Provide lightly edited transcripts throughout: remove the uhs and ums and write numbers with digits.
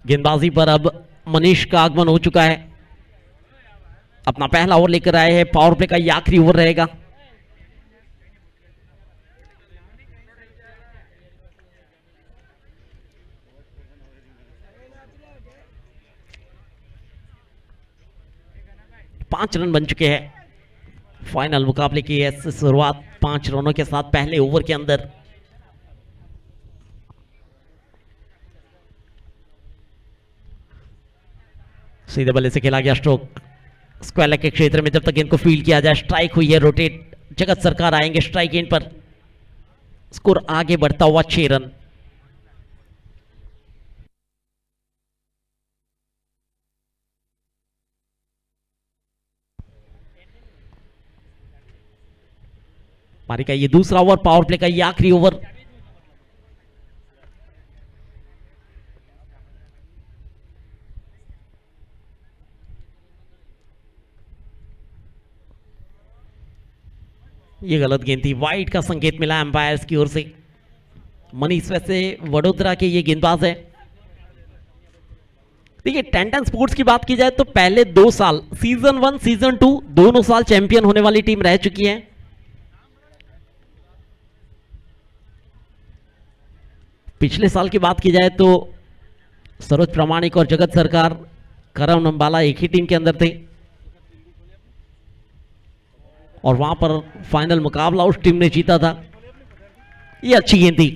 गेंदबाजी पर अब मनीष का आगमन हो चुका है। अपना पहला ओवर लेकर आए हैं। पावर प्ले का ये आखिरी ओवर रहेगा। पांच रन बन चुके हैं। फाइनल मुकाबले की शुरुआत 5 रनों के साथ पहले ओवर के अंदर। सीधे बल्ले से खेला गया स्ट्रोक स्क्वायर लेग के क्षेत्र में। जब तक इनको फील्ड किया जाए, स्ट्राइक हुई है, रोटेट जगत सरकार आएंगे स्ट्राइक एंड पर। स्कोर आगे बढ़ता हुआ 6 रन। पारी का ये दूसरा ओवर, पावर प्ले का ये आखिरी ओवर। ये गलत गेंद थी, वाइड का संकेत मिला एम्पायर्स की ओर से। मनीष वैसे वडोदरा के ये गेंदबाज है। देखिए, टैंटन स्पोर्ट्स की बात की जाए तो पहले 2 साल सीजन 1 सीजन 2 दोनों साल चैंपियन होने वाली टीम रह चुकी है। पिछले साल की बात की जाए तो सरोज प्रामाणिक और जगत सरकार करम नंबाला एक ही टीम के अंदर थे और वहां पर फाइनल मुकाबला उस टीम ने जीता था। ये अच्छी गेंद थी,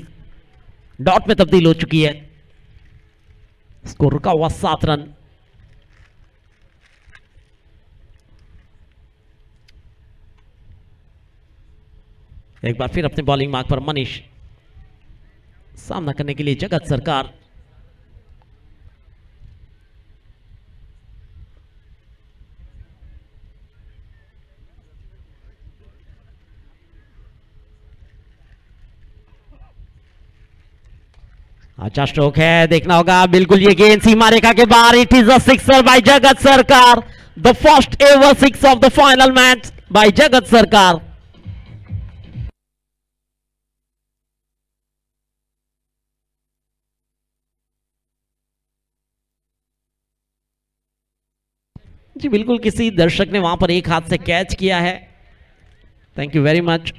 डॉट में तब्दील हो चुकी है। स्कोर रुका हुआ 7 रन। एक बार फिर अपने बॉलिंग मार्क पर मनीष, सामना करने के लिए जगत सरकार। अच्छा स्ट्रोक है, देखना होगा। बिल्कुल ये गेंद सीमा रेखा के बाहर। It is a sixer by Jagat Sarkar, the first ever 6 of the final match by Jagat Sarkar. जी बिल्कुल, किसी दर्शक ने वहां पर एक हाथ से कैच किया है। Thank you very much.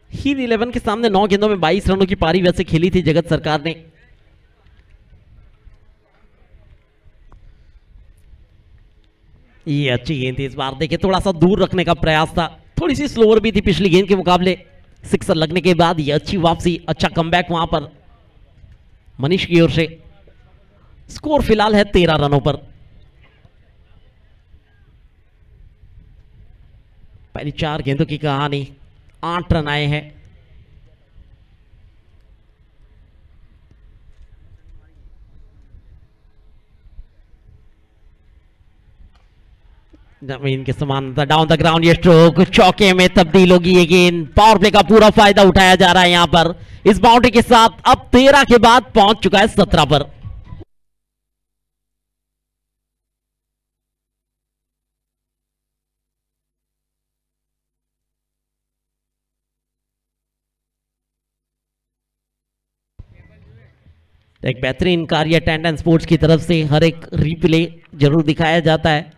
हील 11 के सामने 9 गेंदों में 22 रनों की पारी वैसे खेली थी जगत सरकार ने। ये अच्छी गेंद थी इस बार। देखिए, थोड़ा सा दूर रखने का प्रयास था, थोड़ी सी स्लोअर भी थी पिछली गेंद के मुकाबले। सिक्सर लगने के बाद ये अच्छी वापसी, अच्छा कमबैक वहां पर मनीष की ओर से। स्कोर फिलहाल है 13 रनों पर। पहली 4 गेंदों की कहानी, 8 रन आए हैं। जमीन के समान डाउन द ग्राउंड, ये स्ट्रोक चौके में तब्दील होगी। ये गेंद, पावर प्ले का पूरा फायदा उठाया जा रहा है यहां पर इस बाउंड्री के साथ। अब 13 के बाद पहुंच चुका है 17 पर। एक बेहतरीन कार्य टैंटन स्पोर्ट्स की तरफ से, हर एक रिप्ले जरूर दिखाया जाता है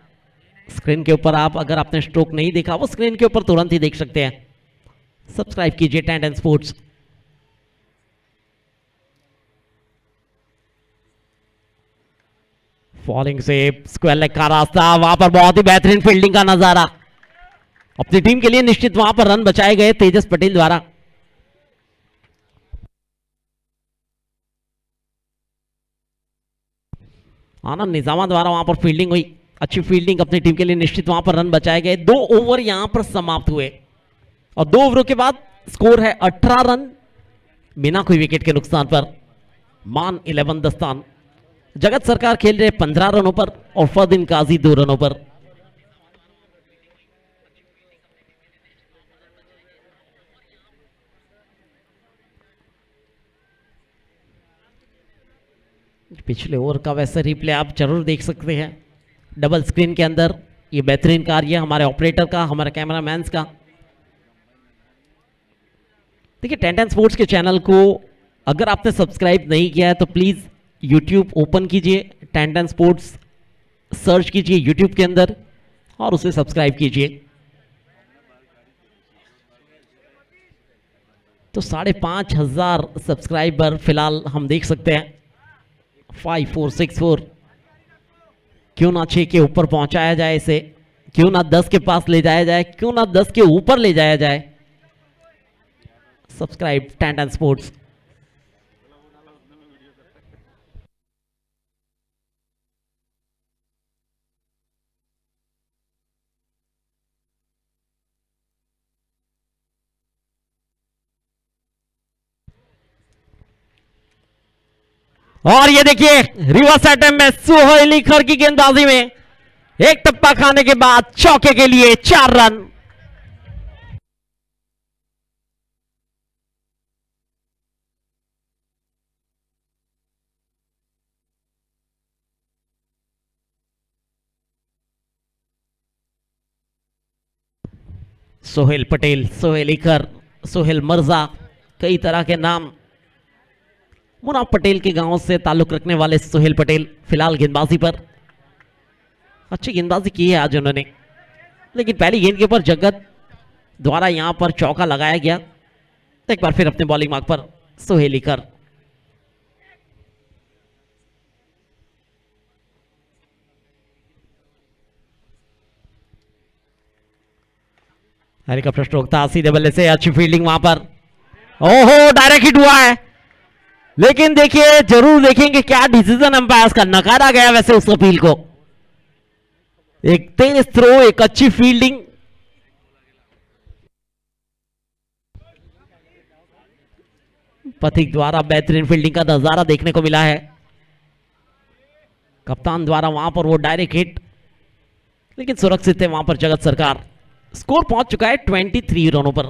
स्क्रीन के ऊपर। आप अगर आपने स्ट्रोक नहीं देखा, वो स्क्रीन के ऊपर तुरंत ही देख सकते हैं। सब्सक्राइब कीजिए टैंटन स्पोर्ट्स। फॉलिंग से स्क्वायर लेग का रास्ता, वहां पर बहुत ही बेहतरीन फील्डिंग का नजारा। अपनी टीम के लिए निश्चित वहां पर रन बचाए गए तेजस पटेल द्वारा। आनंद निजामा द्वारा वहां पर फील्डिंग हुई, अच्छी फील्डिंग अपनी टीम के लिए निश्चित वहां पर रन बचाए गए। 2 ओवर यहां पर समाप्त हुए और 2 ओवरों के बाद स्कोर है 18 रन बिना कोई विकेट के नुकसान पर। मान 11 दस्तान, जगत सरकार खेल रहे 15 रनों पर और फरदीन काजी 2 रनों पर। पिछले ओवर का वैसे रिप्ले आप जरूर देख सकते हैं डबल स्क्रीन के अंदर। ये बेहतरीन कार्य हमारे ऑपरेटर का, हमारे कैमरामैन का। देखिए, टैंटन स्पोर्ट्स के चैनल को अगर आपने सब्सक्राइब नहीं किया है तो प्लीज यूट्यूब ओपन कीजिए, टैंटन स्पोर्ट्स सर्च कीजिए यूट्यूब के अंदर और उसे सब्सक्राइब कीजिए। तो 5,500 सब्सक्राइबर फिलहाल हम देख सकते हैं। 5464, क्यों ना 6 के ऊपर पहुंचाया जाए इसे, क्यों ना 10 के पास ले जाया जाए, क्यों ना 10 के ऊपर ले जाया जाए। Subscribe Tandon sports. और ये देखिए रिवर्स अटेम्प्ट में सुहेल इकर की गेंदबाजी में एक टप्पा खाने के बाद चौके के लिए 4 रन। सोहेल पटेल, सोहेल इकर, सोहेल मर्जा, कई तरह के नाम। मुनाफ पटेल के गांव से ताल्लुक रखने वाले सोहेल पटेल फिलहाल गेंदबाजी पर। अच्छी गेंदबाजी की है आज उन्होंने, लेकिन पहली गेंद के ऊपर जगत द्वारा यहां पर चौका लगाया गया। एक बार फिर अपने बॉलिंग मार्क पर सोहेल इकर। हेलीकॉप्टर स्ट्रोक था सीधे बल्ले से, अच्छी फील्डिंग वहां पर। ओहो, डायरेक्ट हिट हुआ है, लेकिन देखिए जरूर देखेंगे क्या डिसीजन अंपायर्स का। नकारा गया वैसे उस अपील को। एक तेज थ्रो, एक अच्छी फील्डिंग। पथिक द्वारा बेहतरीन फील्डिंग का नजारा देखने को मिला है। कप्तान द्वारा वहां पर वो डायरेक्ट हिट, लेकिन सुरक्षित है वहां पर जगत सरकार। स्कोर पहुंच चुका है 23 रनों पर।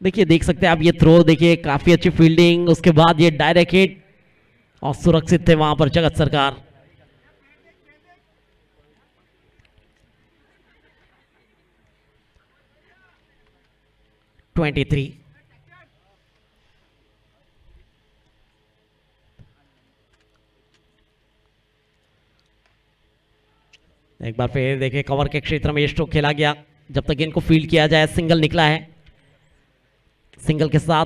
देखिए देख सकते हैं आप ये थ्रो, देखिए काफी अच्छी फील्डिंग, उसके बाद ये डायरेक्ट हिट और सुरक्षित थे वहां पर जगत सरकार। Twenty three. एक बार फिर देखिए कवर के क्षेत्र में ये स्ट्रोक खेला गया। जब तक इनको फील्ड किया जाए, सिंगल निकला है। सिंगल के साथ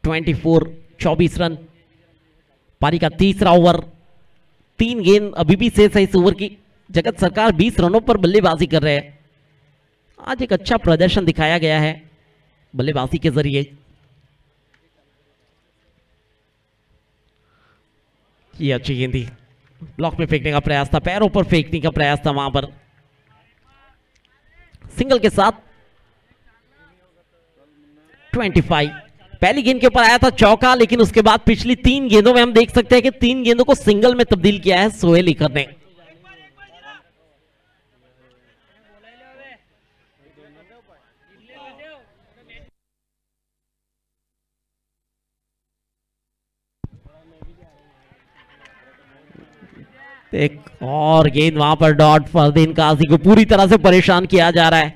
24 रन। पारी का तीसरा ओवर, 3 गेंद अभी भी शेष है इस ओवर की। जगत सरकार 20 रनों पर बल्लेबाजी कर रहे हैं। आज एक अच्छा प्रदर्शन दिखाया गया है बल्लेबाजी के जरिए। ये अच्छी गेंदी, ब्लॉक में फेंकने का प्रयास था, पैरों पर फेंकने का प्रयास था वहां पर। सिंगल के साथ 25। पहली गेंद के ऊपर आया था चौका, लेकिन उसके बाद पिछली 3 गेंदों में हम देख सकते हैं कि 3 गेंदों को सिंगल में तब्दील किया है सोहेल इकर ने। एक और गेंद वहां पर डॉट, फरदीन काजी को पूरी तरह से परेशान किया जा रहा है।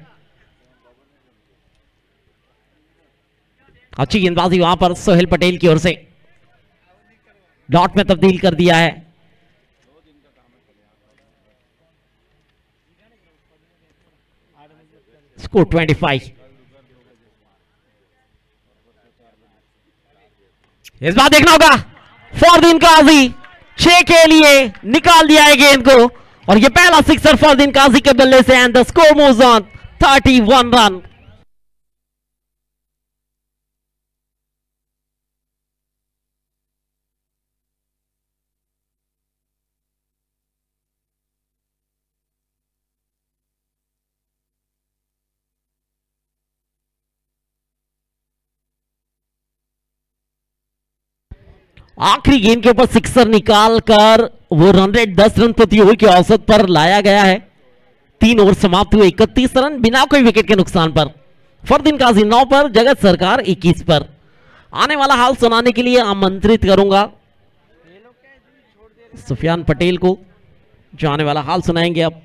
अच्छी गेंदबाजी वहां पर सोहेल पटेल की ओर से, डॉट में तब्दील कर दिया है। स्कोर 25। इस बार देखना होगा फरदीन काजी 6 के लिए निकाल दिया है गेंद को, और ये पहला सिक्सर फरदीन काजी के बल्ले से, and the score moves on 31 run. आखिरी गेंद के ऊपर सिक्सर निकाल कर वो रन रेट 10 रन प्रति ओवर की औसत पर लाया गया है। 3 ओवर समाप्त हुए 31 रन बिना कोई विकेट के नुकसान पर। फरदीन काजी 9 पर, जगत सरकार 21 पर। आने वाला हाल सुनाने के लिए आमंत्रित करूंगा सुफियान पटेल को, जो आने वाला हाल सुनाएंगे अब।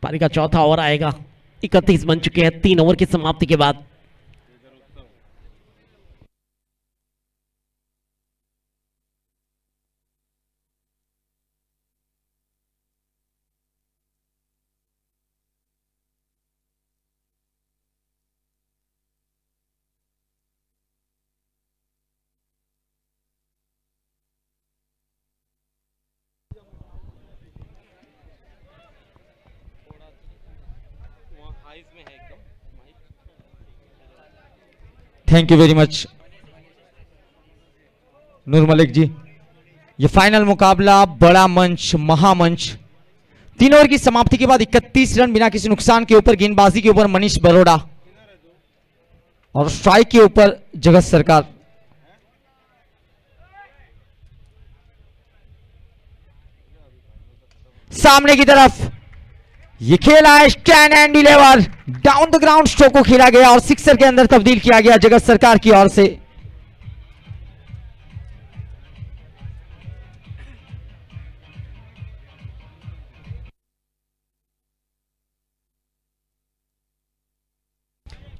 पारी का चौथा ओवर आएगा। 31 बन चुके हैं 3 ओवर की समाप्ति के बाद। थैंक यू वेरी मच नूर मलिक जी। ये फाइनल मुकाबला बड़ा मंच, महामंच। 3 ओवर की समाप्ति के बाद 31 रन बिना किसी नुकसान के ऊपर। गेंदबाजी के ऊपर मनीष बरोड़ा और स्ट्राइक के ऊपर जगत सरकार। सामने की तरफ ये खेला है stand and deliver, down the ground stroke को खेला गया और सिक्सर के अंदर तब्दील किया गया जगत सरकार की ओर से।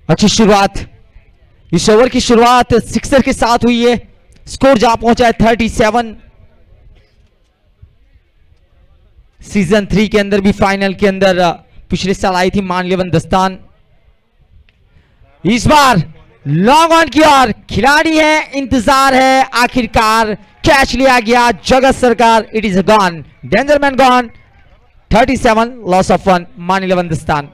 अच्छी शुरुआत, इस ओवर की शुरुआत सिक्सर के साथ हुई है। स्कोर जा पहुंचा है 37। सीजन 3 के अंदर भी फाइनल के अंदर पिछले साल आई थी मानलेवन दस्तान। इस बार लॉन्ग ऑन की ओर खिलाड़ी है, इंतजार है, आखिरकार कैच लिया गया जगत सरकार। It is gone, danger man gone. 37 loss of 1 मानलेवन दस्तान।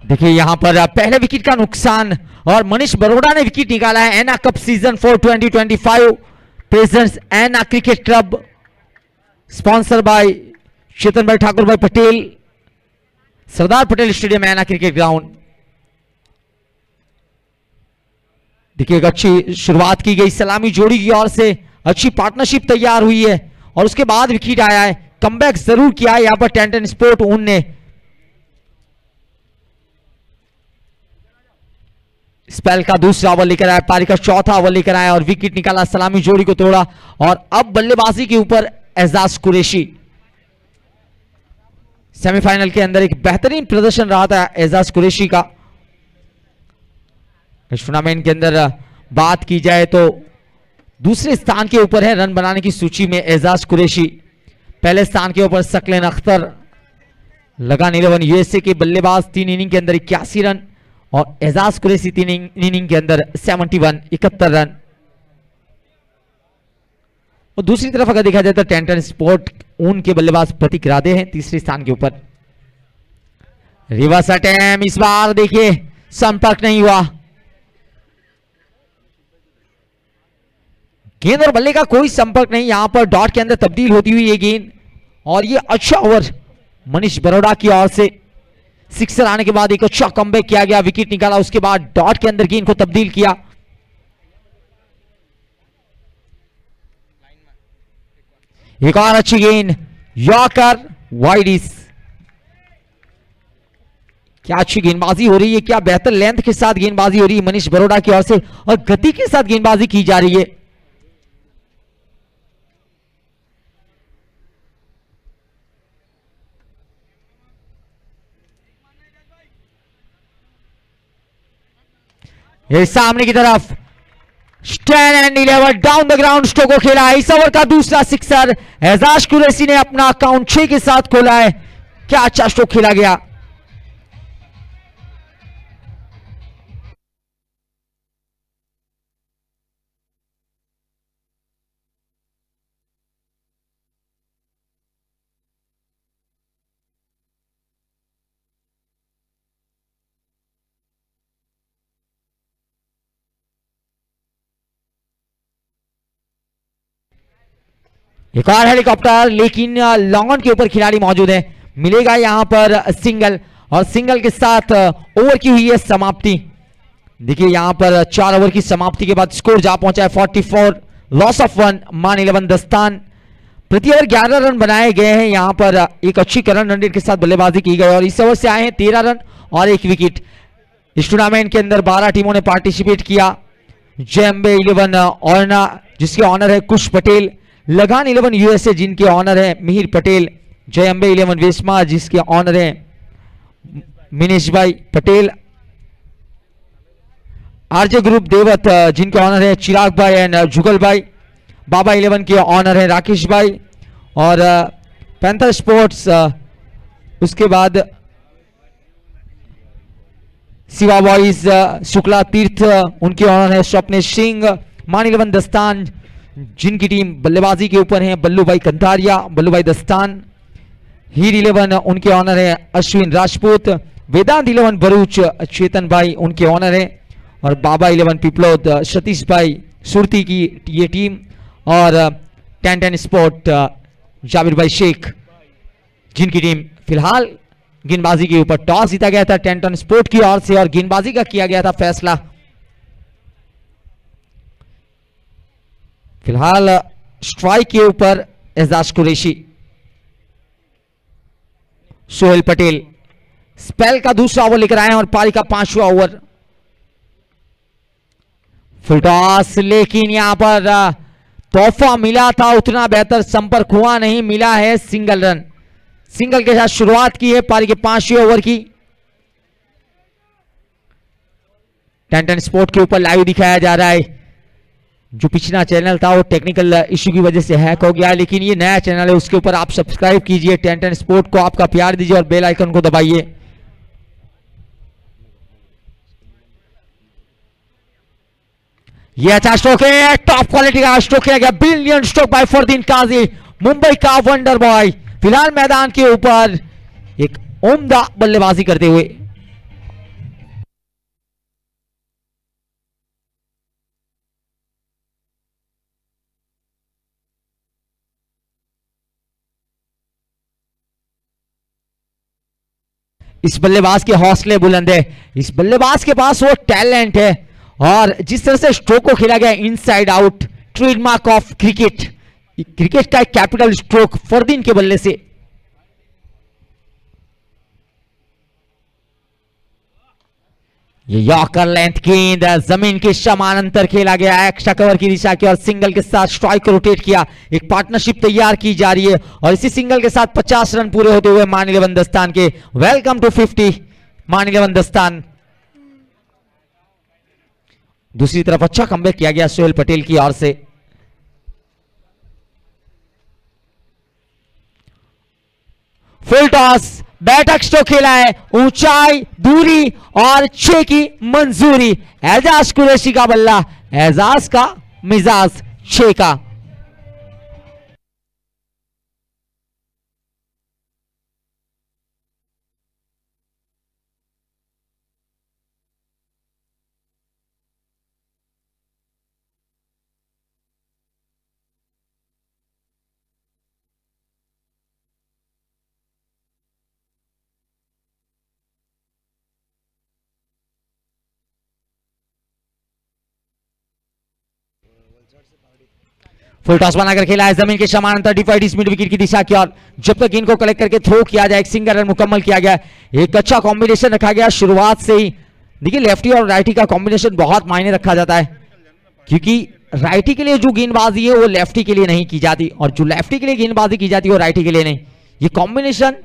देखिए यहां पर पहले विकेट का नुकसान और मनीष बरोड़ा ने विकेट निकाला है। Ena cup season 4 2025 presents Ena cricket club, sponsor by Chetan bhai Thakur bhai Patel, Sardar Patel stadium, Ena cricket ground. देखिए एक अच्छी शुरुआत की गई सलामी जोड़ी की ओर से, अच्छी पार्टनरशिप तैयार हुई है और उसके बाद विकेट आया है। कमबैक जरूर किया है यहां पर टेंटन स्पोर्ट ऊन ने। स्पेल का दूसरा ओवर लेकर आया, पारी का चौथा ओवर लेकर आया और विकेट निकाला, सलामी जोड़ी को तोड़ा। और अब बल्लेबाजी के ऊपर एजाज कुरैशी। सेमीफाइनल के अंदर एक बेहतरीन प्रदर्शन रहा था एजाज कुरैशी का। इस टूर्नामेंट के अंदर बात की जाए तो दूसरे स्थान के ऊपर है रन बनाने की सूची में एजाज कुरैशी। पहले स्थान के ऊपर सकलेन अख्तर, लगान 11 यूएसए के बल्लेबाज, 3 इनिंग के अंदर 81 रन और एजाज कुरैशी 3 इनिंग के अंदर 71 रन। और दूसरी तरफ अगर देखा जाए तो टेंटन स्पोर्ट ऊन के बल्लेबाज प्रतीक राधे हैं तीसरे स्थान के ऊपर। रिवर्स अटैम्प, इस बार देखिए संपर्क नहीं हुआ। गेंद और बल्ले का कोई संपर्क नहीं, यहां पर डॉट के अंदर तब्दील होती हुई ये गेंद। और ये अच्छा ओवर मनीष बरोड़ा की ओर से। सिक्सर आने के बाद एक अच्छा कमबैक किया गया, विकेट निकाला, उसके बाद डॉट के अंदर गेंद को तब्दील किया। एक और अच्छी गेंद, यॉर्कर वाइडिस। क्या अच्छी गेंदबाजी हो रही है, क्या बेहतर लेंथ के साथ गेंदबाजी हो रही है मनीष बरोड़ा की ओर से और गति के साथ गेंदबाजी की जा रही है। ये सामने की तरफ stand and deliver, down the ground stroke को खेला है। इस ओवर का दूसरा सिक्सर एजाज कुरैशी ने अपना अकाउंट 6 के साथ खोला है। क्या अच्छा स्ट्रोक खेला गया। एक और हेलीकॉप्टर, लेकिन लॉन्ग ऑन के ऊपर खिलाड़ी मौजूद है, मिलेगा यहां पर सिंगल और सिंगल के साथ ओवर की हुई है समाप्ति। देखिए यहां पर 4 ओवर की समाप्ति के बाद स्कोर जा पहुंचा है 44, लॉस ऑफ 1, मान 11 दस्तान। प्रति ओवर 11 रन बनाए गए हैं। यहां पर एक अच्छी करंट रन रेट के साथ बल्लेबाजी की गई और इस ओवर से आए हैं 13 रन और 1 विकेट। इस टूर्नामेंट के अंदर 12 टीमों ने पार्टिसिपेट किया। जेएमबी 11 ऑर्ना जिसके ऑनर है कुश पटेल, लगान 11 यूएसए जिनके ऑनर है मिहिर पटेल, जेएमबी 11 वेस्मा जिसके ऑनर है मिनेश भाई पटेल, आरजे ग्रुप देवत जिनके ऑनर है चिराग भाई एंड जुगल भाई, बाबा 11 के ऑनर है राकेश भाई और पैंथर स्पोर्ट्स उसके बाद शिवा बॉयज शुक्ला तीर्थ उनके ऑनर है स्वप्नेश सिंह, मान 11 दस्तान जिनकी टीम बल्लेबाजी के ऊपर है बल्लू भाई कंथारिया, बल्लू भाई दस्तान, हीर 11 उनके ऑनर है अश्विन राजपूत, वेदांत 11 भरूच चेतन भाई उनके ऑनर है और बाबा 11 पिपलोद सतीश भाई सुरती की ये टीम और 10-10 स्पोर्ट जाबिर भाई शेख जिनकी टीम। फिलहाल गेंदबाजी के ऊपर टॉस जीता गया था 10-10 स्पोर्ट की ओर से और गेंदबाजी का किया गया था फैसला। फिलहाल स्ट्राइक के ऊपर एजाज कुरैशी, सोहेल पटेल स्पेल का दूसरा ओवर लेकर आए और पारी का 5वां ओवर। फुल टॉस लेकिन यहां पर तोहफा मिला था उतना बेहतर संपर्क हुआ नहीं, मिला है सिंगल रन। सिंगल के साथ शुरुआत की है पारी के 5वें ओवर की। 10-10 स्पोर्ट के ऊपर लाइव दिखाया जा रहा है। जो पिछला चैनल था वो टेक्निकल इश्यू की वजह से हैक हो गया, लेकिन ये नया चैनल है उसके ऊपर आप सब्सक्राइब कीजिए। 10-10 स्पोर्ट को आपका प्यार दीजिए और बेल आइकन को दबाइए। ये अच्छा स्ट्रोक है, टॉप क्वालिटी का स्ट्रोक किया गया, ब्रिलियंट स्ट्रोक बाय फरदीन काजी, मुंबई का वंडर बॉय। फिलहाल मैदान के ऊपर एक उम्दा बल्लेबाजी करते हुए। इस बल्लेबाज के हौसले बुलंद है, इस बल्लेबाज के पास वो टैलेंट है और जिस तरह से स्ट्रोक को खेला गया inside out, trademark of cricket, cricket का एक कैपिटल स्ट्रोक फरदीन के बल्ले से। ये यॉर्कर लेंथ गेंद जमीन के समानांतर खेला गया, एक्स्ट्रा कवर की दिशा की और सिंगल के साथ स्ट्राइक को रोटेट किया। एक पार्टनरशिप तैयार की जा रही है और इसी सिंगल के साथ 50 रन पूरे होते हुए मान 11 दस्तान के वेलकम टू 50 मान 11 दस्तान। दूसरी तरफ अच्छा कमबैक किया गया सोहेल पटेल की ओर से। फुल टॉस, बैठक स्ट्रोक खेला है, ऊंचाई दूरी और 6 की मंजूरी। एजाज कुरैशी का बल्ला, एजाज का मिजाज 6 का। फुल टॉस बनाकर खेला है, जमीन के समानांतर डिफाइड मिड विकेट की दिशा की और जब तक गेंद को कलेक्ट करके थ्रो किया जाए एक सिंगल रन मुकम्मल किया गया। एक अच्छा कॉम्बिनेशन रखा गया शुरुआत से ही। देखिए लेफ्टी और राइटी का कॉम्बिनेशन बहुत मायने रखा जाता है, क्योंकि राइटी के लिए जो गेंदबाजी है वो लेफ्टी के लिए नहीं की जाती और जो लेफ्टी के लिए गेंदबाजी की जाती है वो राइटी के लिए नहीं। ये कॉम्बिनेशन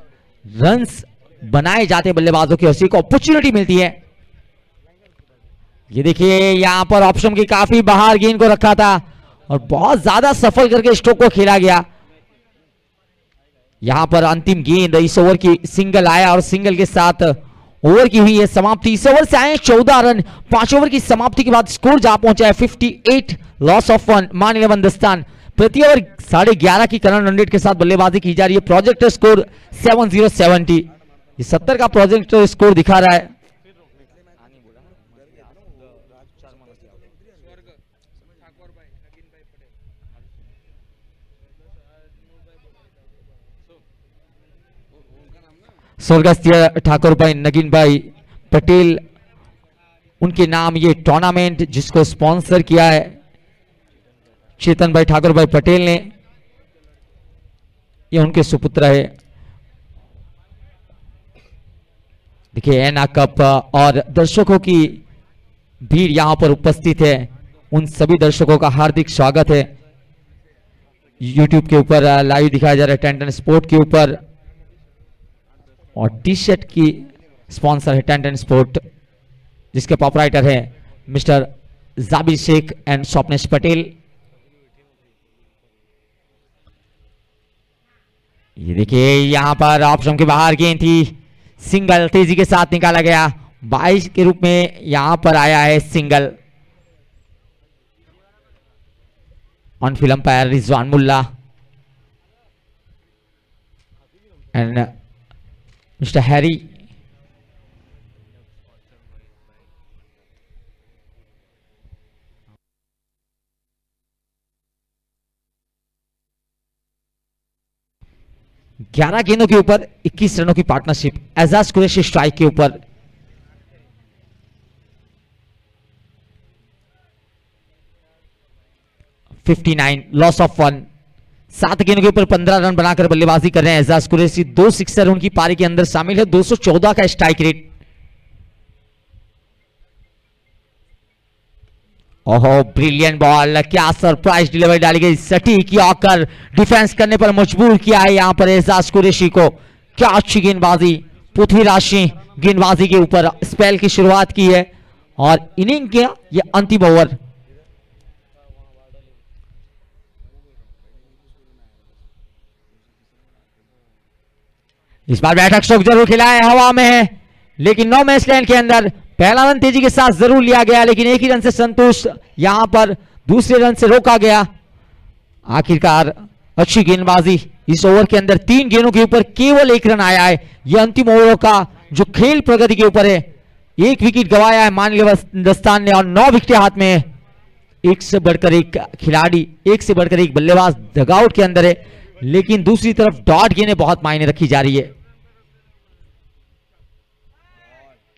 रन्स बनाए जाते हैं बल्लेबाजों की, एक अपॉर्चुनिटी मिलती है। ये देखिए यहां पर ऑप्शन की काफी बाहर गेंद को रखा था और बहुत ज्यादा सफल करके स्ट्रोक को खेला गया। यहां पर अंतिम गेंद इस ओवर की सिंगल आया और सिंगल के साथ ओवर की हुई है समाप्ति। इस ओवर से आए 14 रन, 5 ओवर की समाप्ति के बाद स्कोर जा पहुंचा है 58, लॉस ऑफ 1 मान 11 दस्तान। प्रति ओवर 11.5 की करंट रन रेट के साथ बल्लेबाजी की जा रही है। प्रोजेक्ट स्कोर 70-70, ये 70 का प्रोजेक्ट स्कोर दिखा रहा है। स्वर्गस्थीय ठाकुर भाई नगीन भाई पटेल, उनके नाम ये टूर्नामेंट जिसको स्पॉन्सर किया है चेतन भाई ठाकुर भाई पटेल ने, ये उनके सुपुत्र है। देखिए एना कप और दर्शकों की भीड़ यहां पर उपस्थित है, उन सभी दर्शकों का हार्दिक स्वागत है। YouTube के ऊपर लाइव दिखाया जा रहा है टेंटन स्पोर्ट के ऊपर, और टी शर्ट की स्पॉन्सर है टेंटन स्पोर्ट, जिसके प्रोपराइटर है मिस्टर जाबिर शेख एंड स्वप्नेश पटेल। ये देखिए यहां पर ऑप्शन के बाहर गेंद थी, सिंगल तेजी के साथ निकाला गया, 22 के रूप में यहां पर आया है single. On field umpire Rizwan Mulla and mister Harry. ग्यारह गेंदों के ऊपर 21 रनों की पार्टनरशिप एजाज कुरैशी स्ट्राइक के ऊपर। Loss of 1। 7 गेंदों के ऊपर 15 रन बनाकर बल्लेबाजी कर रहे हैं एजाज कुरैशी। 2 सिक्सर उनकी पारी के अंदर शामिल है। 214 का स्ट्राइक रेट। ओहो ब्रिलियंट बॉल, क्या सरप्राइज डिलीवरी डाली गई, सटीक यॉर्कर, डिफेंस करने पर मजबूर किया है यहां पर एजाज कुरैशी को। क्या अच्छी गेंदबाजी, पृथ्वीराज सिंह गेंदबाजी के ऊपर स्पेल की शुरुआत की है और इनिंग के ये अंतिम ओवर। इस बार बैठक स्ट्रोक जरूर खिलाए, हवा में है लेकिन नो मैच लैंड के अंदर पहला रन तेजी के साथ जरूर लिया गया, लेकिन एक ही रन से संतुष्ट, यहां पर दूसरे रन से रोका गया। आखिरकार अच्छी गेंदबाजी, इस ओवर के अंदर 3 गेंदों के ऊपर केवल 1 रन आया है। यह अंतिम ओवरों का जो खेल प्रगति के ऊपर है, 1 विकेट गंवाया है माननीय हिंदुस्तान ने और 9 विकेट हाथ में है। एक से बढ़कर एक खिलाड़ी, एक से बढ़कर एक बल्लेबाज डगआउट के अंदर है, लेकिन दूसरी तरफ डॉट गेंदें बहुत मायने रखी जा रही है।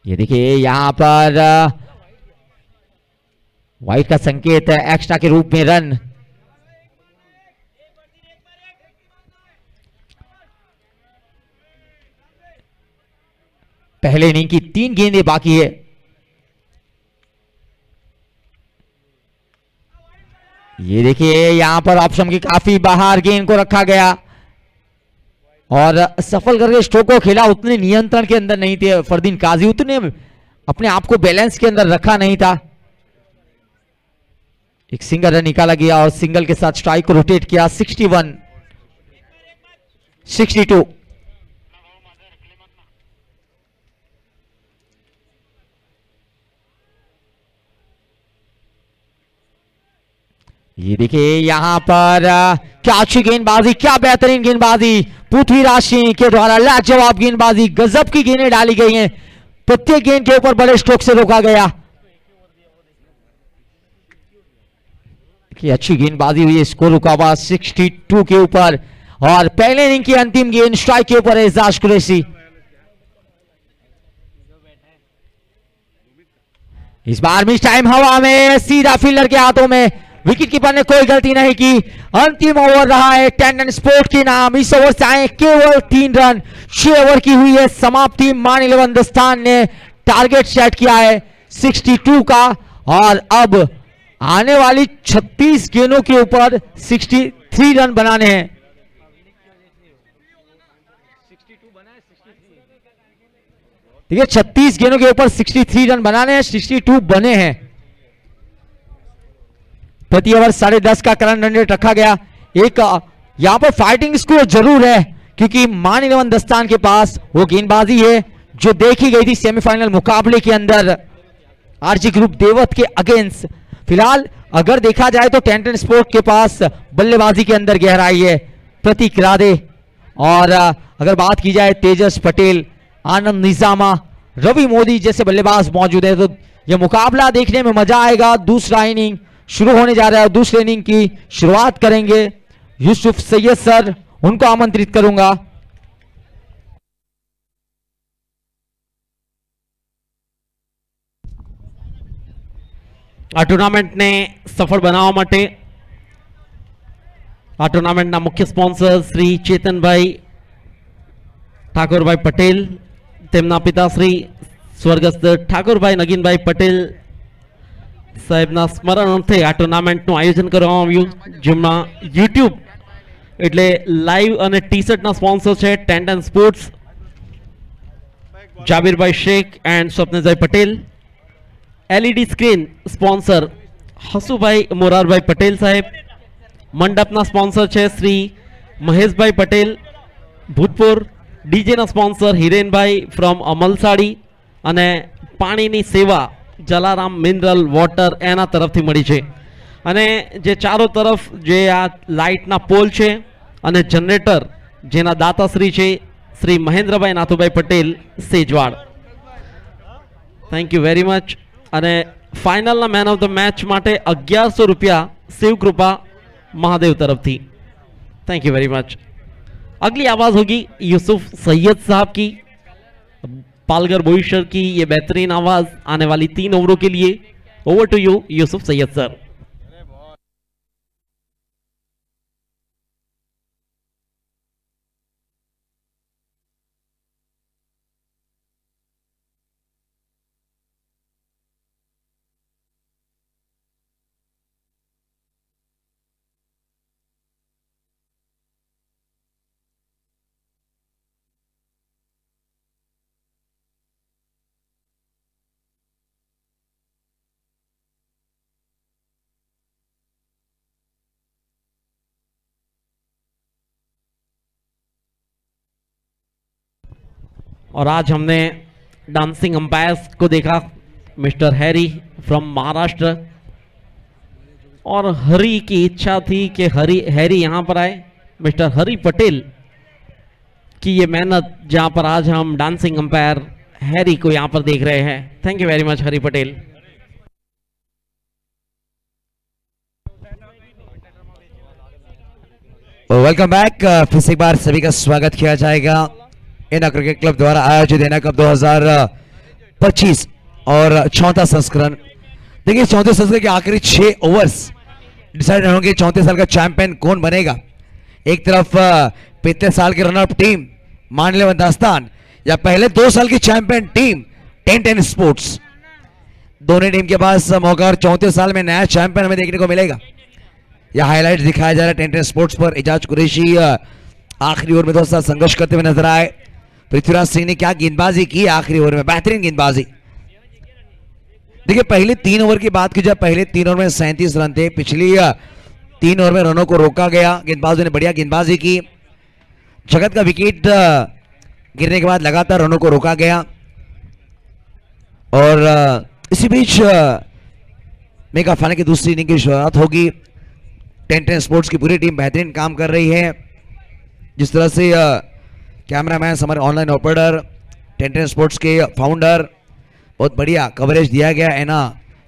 ये देखिए यहां पर वाइट का संकेत है, एक्स्ट्रा के रूप में रन। पहले इनिंग की 3 गेंदें बाकी है। ये देखिए यहां पर ऑप्शन के काफी बाहर गेंद को रखा गया और सफल करके स्ट्रोक को खेला। उतने नियंत्रण के अंदर नहीं थे फरदीन काजी, उतने अपने आप को बैलेंस के अंदर रखा नहीं था। एक सिंगल रन निकाला गया और सिंगल के साथ स्ट्राइक को रोटेट किया। 61, 62। ये देखिए यहां पर क्या अच्छी गेंदबाजी, क्या बेहतरीन गेंदबाजी पृथ्वीराज सिंह के द्वारा लाजवाब गेंदबाजी, गजब की गेंदें डाली गई हैं। प्रत्येक गेंद के ऊपर बड़े स्ट्रोक से रोका गया। कि अच्छी गेंदबाजी हुई है, स्कोर रुका हुआ 62 के ऊपर और पहले इनिंग की अंतिम गेंद स्ट्राइक के ऊपर है एजाज कुरैशी। इस बार मिस टाइम हवा में, सीधा फील्डर के हाथों में, विकेट कीपर ने कोई गलती नहीं की। अंतिम ओवर रहा है टेंटन स्पोर्ट के नाम। इस ओवर से आए केवल 3 रन। 6 ओवर की हुई है समाप्ति। माननीय हिंदुस्तान ने टारगेट सेट किया है 62 का और अब आने वाली 36 गेंदों के ऊपर 63 रन बनाने हैं। देखिए 36 गेंदों के ऊपर 63 रन बनाने हैं, 62 बने हैं। प्रति ओवर 10.5 का करंट रन रेट रखा गया। एक यहां पर फाइटिंग स्कोर जरूर है क्योंकि माननीय हिंदुस्तान के पास वो गेंदबाजी है जो देखी गई थी सेमीफाइनल मुकाबले के अंदर आरजी ग्रुप देवत के अगेंस्ट। फिलहाल अगर देखा जाए तो टेंटन स्पोर्ट के पास बल्लेबाजी के अंदर गहराई है। प्रतीक राधे और अगर बात की जाए तेजस पटेल, आनंद निजामा, रवि मोदी जैसे बल्लेबाज मौजूद है, तो यह मुकाबला देखने में मजा आएगा। दूसरा इनिंग शुरू होने जा रहा है। दूसरे इनिंग की शुरुआत करेंगे यूसुफ सैयद सर, उनको आमंत्रित करूंगा। આ ટુર્નામેન્ટને સફળ બનાવવા માટે આ ટુર્નામેન્ટના મુખ્ય સ્પોન્સર શ્રી ચેતનભાઈ ઠાકોરભાઈ પટેલ, તેમના પિતાશ્રી સ્વર્ગસ્થ ઠાકોરભાઈ નગીનભાઈ પટેલ સાહેબના સ્મરણ અર્થે આ ટુર્નામેન્ટનું આયોજન કરવામાં આવ્યું, જેમાં યુટ્યુબ એટલે લાઈવ અને ટી શર્ટના સ્પોન્સર છે Tandon sports, Jabirbhai Shaikh and Swapneshbhai Patel. LED screen sponsor Hasubhai Morarbhai Patel સાહેબ. મંડપના સ્પોન્સર છે શ્રી મહેશભાઈ પટેલ ભૂતપુર. ડીજેના સ્પોન્સર હિરેનભાઈ ફ્રોમ અમલસાડી અને પાણીની સેવા જલારામ મિનરલ વોટર એના તરફથી મળી છે. અને જે ચારો તરફ જે આ લાઇટના પોલ છે અને જનરેટર જેના દાતાશ્રી છે Shri Mahendrabhai Nathubhai Patel Sejwad. Thank you very much. અને ફાઇનલના મેન ઓફ ધ मैच માટે 1100 रुपया शिवकृपा महादेव तरफ थी. Thank you very much. अगली आवाज होगी यूसुफ सैयद साहब की, पालघर बोईसर की ये बेहतरीन आवाज आने वाली 3 ओवरों के लिए. Over to you Yusuf Syed sir. और आज हमने डांसिंग अंपायर्स को देखा, मिस्टर हैरी फ्रॉम महाराष्ट्र. और हरी की इच्छा थी कि हैरी यहाँ पर आए. मिस्टर हरी पटेल की ये मेहनत जहाँ पर आज हम डांसिंग अंपायर हैरी को यहाँ पर देख रहे हैं. Thank you very much Hari Patel. Welcome back. फिर से एक बार सभी का स्वागत किया जाएगा एना क्रिकेट क्लब द्वारा आयोजित एना कप 2025 और 34 संस्करण. देखिए 34 संस्करण के आखिरी 6 ओवर्स डिसाइड होंगे 34 साल का चैंपियन कौन बनेगा. एक तरफ 35 साल की रनर अप टीम मानलेवन दास्तान या पहले 2 साल की चैंपियन टीम टेंटेन स्पोर्ट्स. दोनों टीम के पास मौका और 34 साल में नया चैंपियन हमें देखने को मिलेगा. यह हाईलाइट दिखाया जा रहा है टेंटेन स्पोर्ट्स पर. एजाज कुरैशी आखिरी ओवर में दोस्तों संघर्ष करते हुए नजर आए. पृथ्वीराज सिंह ने क्या गेंदबाजी की आखिरी ओवर में, बेहतरीन गेंदबाजी. देखिए पहले 3 ओवर की बात की जाए, पहले 3 ओवर में 37 रन थे. पिछली 3 ओवर में रनों को रोका गया, गेंदबाजों ने बढ़िया गेंदबाजी की. जगत का विकेट गिरने के बाद लगातार रनों को रोका गया. और इसी बीच मेगा फाइनल की दूसरी इनिंग की शुरुआत होगी. टेंटेन स्पोर्ट्स की पूरी टीम बेहतरीन काम कर रही है. जिस तरह से कैमरामैन हमारे ऑनलाइन ऑपरेटर टेंटेन स्पोर्ट्स के फाउंडर बहुत बढ़िया कवरेज दिया गया एना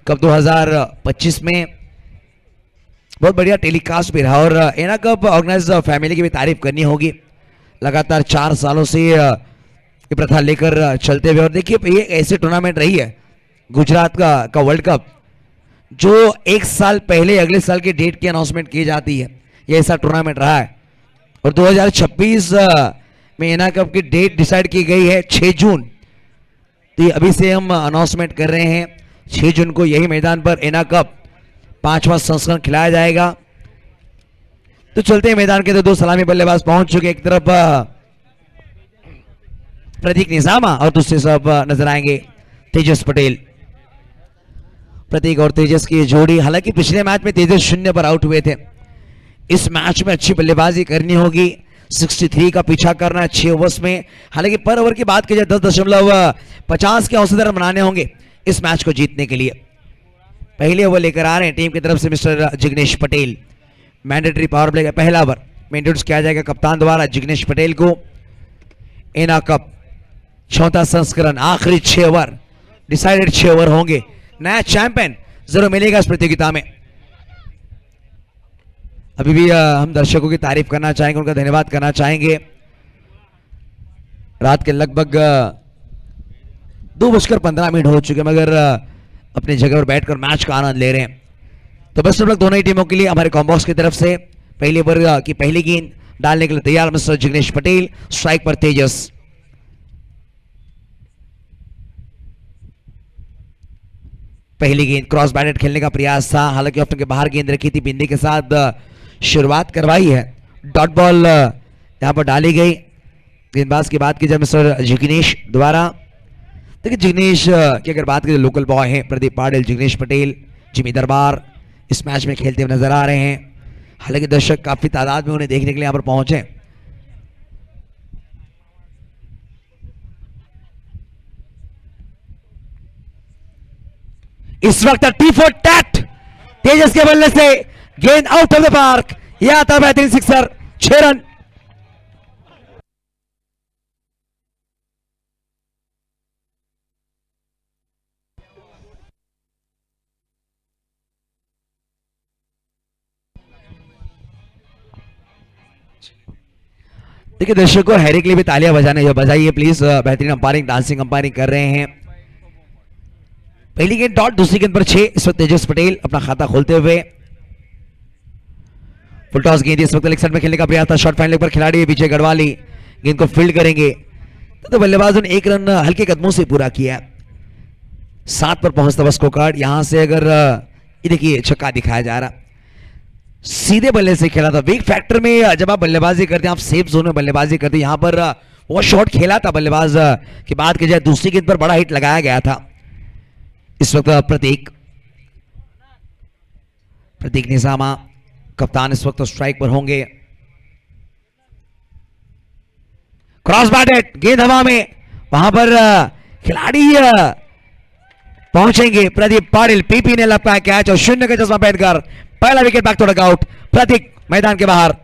कप 2025 में. बहुत बढ़िया टेलीकास्ट भी रहा. और एना कप ऑर्गेनाइज फैमिली की भी तारीफ करनी होगी. लगातार 4 सालों से ये प्रथा लेकर चलते हुए. और देखिए ये ऐसी टूर्नामेंट रही है गुजरात का वर्ल्ड कप जो 1 साल पहले अगले साल की डेट की अनाउंसमेंट की जाती है. ये ऐसा टूर्नामेंट रहा है. और 2026 में एना कप की डेट डिसाइड की गई है 6 जून. तो ये अभी से हम अनाउंसमेंट कर रहे हैं. 6 जून को यही मैदान पर एना कप 5वां संस्करण खिलाया जाएगा. तो चलते हैं मैदान के. तो 2 सलामी बल्लेबाज पहुंच चुके. एक तरफ प्रतीक निजामा और दूसरी तरफ नजर आएंगे तेजस पटेल. प्रतीक और तेजस की जोड़ी, हालांकि पिछले मैच में तेजस 0 पर आउट हुए थे. इस मैच में अच्छी बल्लेबाजी करनी होगी. 63 का पीछा करना 6 ओवर्स में. हालांकि पर ओवर की बात की जाए 10.50 के औसत रन बनाने होंगे इस मैच को जीतने के लिए. पहले ओवर लेकर आ रहे हैं टीम की तरफ से mister Jignesh Patel. Mandatory power play का पहला ओवर में इंट्रोड्यूस किया जाएगा कप्तान द्वारा जिग्नेश पटेल को. एना कप 34 संस्करण आखिरी 6 ओवर डिसाइडेड 6 ओवर होंगे. नया चैंपियन जरूर मिलेगा इस प्रतियोगिता में. अभी भी हम दर्शकों की तारीफ करना चाहेंगे, उनका धन्यवाद करना चाहेंगे. रात के लगभग 2:15 हो चुके, मगर अपनी जगह पर बैठकर मैच का आनंद ले रहे हैं। तो बेस्ट ऑफ लक दोनों ही टीमों के लिए हमारे कॉम्बॉक्स की तरफ से। पहले ओवर की पहली गेंद डालने के लिए तैयार मिस्टर जिग्नेश पटेल, स्ट्राइक पर तेजस। पहली गेंद क्रॉस बैटेड खेलने का प्रयास था, हालांकि ऑप्शन के बाहर गेंद रखी थी, बिंदी के साथ शुरुआत करवाई है। डॉट बॉल यहां पर डाली गई। गेंदबाज की बात की जाए मिस्टर जिग्नेश द्वारा, देखिए जिग्नेश की अगर बात करें लोकल बॉय हैं प्रदीप पाटिल, जिग्नेश पटेल, जिमी दरबार इस मैच में खेलते हुए नजर आ रहे हैं। हालांकि दर्शक काफी तादाद में उन्हें देखने के लिए यहां पर पहुंचे। इस वक्त टी फॉर टैट तेजस के बल्ले से गेंद आउट ऑफ द पार्क, यह आता बेहतरीन सिक्सर, 6 रन। देखिए दर्शकों, हैरी के लिए भी तालियां बजाइए प्लीज, बेहतरीन अंपायरिंग, डांसिंग अंपायरिंग कर रहे हैं। पहली गेंद डॉट, दूसरी गेंद पर 6। इस वक्त तेजस पटेल अपना खाता खोलते हुए, फुल टॉस गेंद इस वक्त लेग साइड में खेलने का प्रयास था, शॉर्ट फाइन लेग पर खिलाड़ी विजय गढ़वाली गेंद को फील्ड करेंगे। तो बल्लेबाजों ने 1 रन हल्के कदमों से पूरा किया, 7 पर पहुंचता स्कोर कार्ड। यहां से अगर ये देखिए छक्का दिखाया जा रहा, सीधे बल्ले से खेला था। वीक फैक्टर में जब आप बल्लेबाजी करते हैं, आप सेफ जोन में बल्लेबाजी करते हैं, यहां पर वो शॉट खेला था बल्लेबाज की बात की जाए, दूसरी गेंद पर बड़ा हिट लगाया गया था। इस वक्त प्रतीक निजामा कप्तान इस वक्त स्ट्राइक पर होंगे। क्रॉस बैटेड गेंद हवा में, वहां पर खिलाड़ी पहुंचेंगे। प्रदीप पाटिल, पीपी ने लगता है कैच और 0 का चश्मा पहनकर पहला विकेट बैक टू डगआउट। प्रतीक मैदान के बाहर।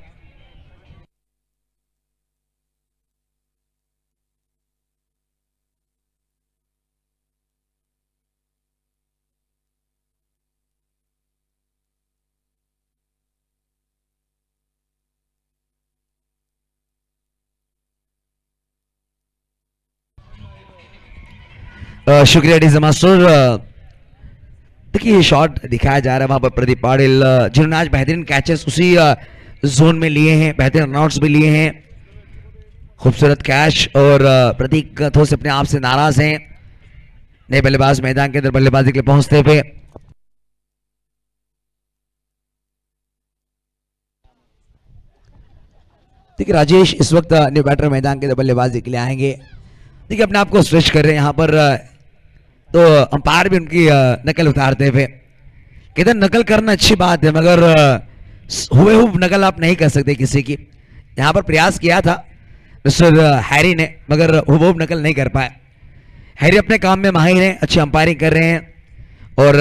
शुक्रिया डीजे मास्टर। देखिए ये शॉट दिखाया जा रहा है, वहां पर प्रदीप पाटिल जिन्होंने आज बेहतरीन कैचेस उसी जोन में लिए हैं, बेहतरीन रनआउट्स भी लिए हैं, खूबसूरत कैच। और प्रतीक थोड़े से अपने आप से नाराज हैं। नए बल्लेबाज मैदान के अंदर बल्लेबाजी के लिए पहुंचते हुए, देखिए राजेश इस वक्त न्यू बैटर मैदान के अंदर बल्लेबाजी के लिए आएंगे। देखिए अपने आप को स्ट्रेच कर रहे हैं यहाँ पर, तो अंपायर भी उनकी नकल उतारते हुए कहते नकल करना अच्छी बात है, मगर हुबहू नकल आप नहीं कर सकते किसी की। यहाँ पर प्रयास किया था मिस्टर हैरी ने, मगर हुबहू नकल नहीं कर पाए। हैरी अपने काम में माहिर हैं, अच्छी अंपायरिंग कर रहे हैं, और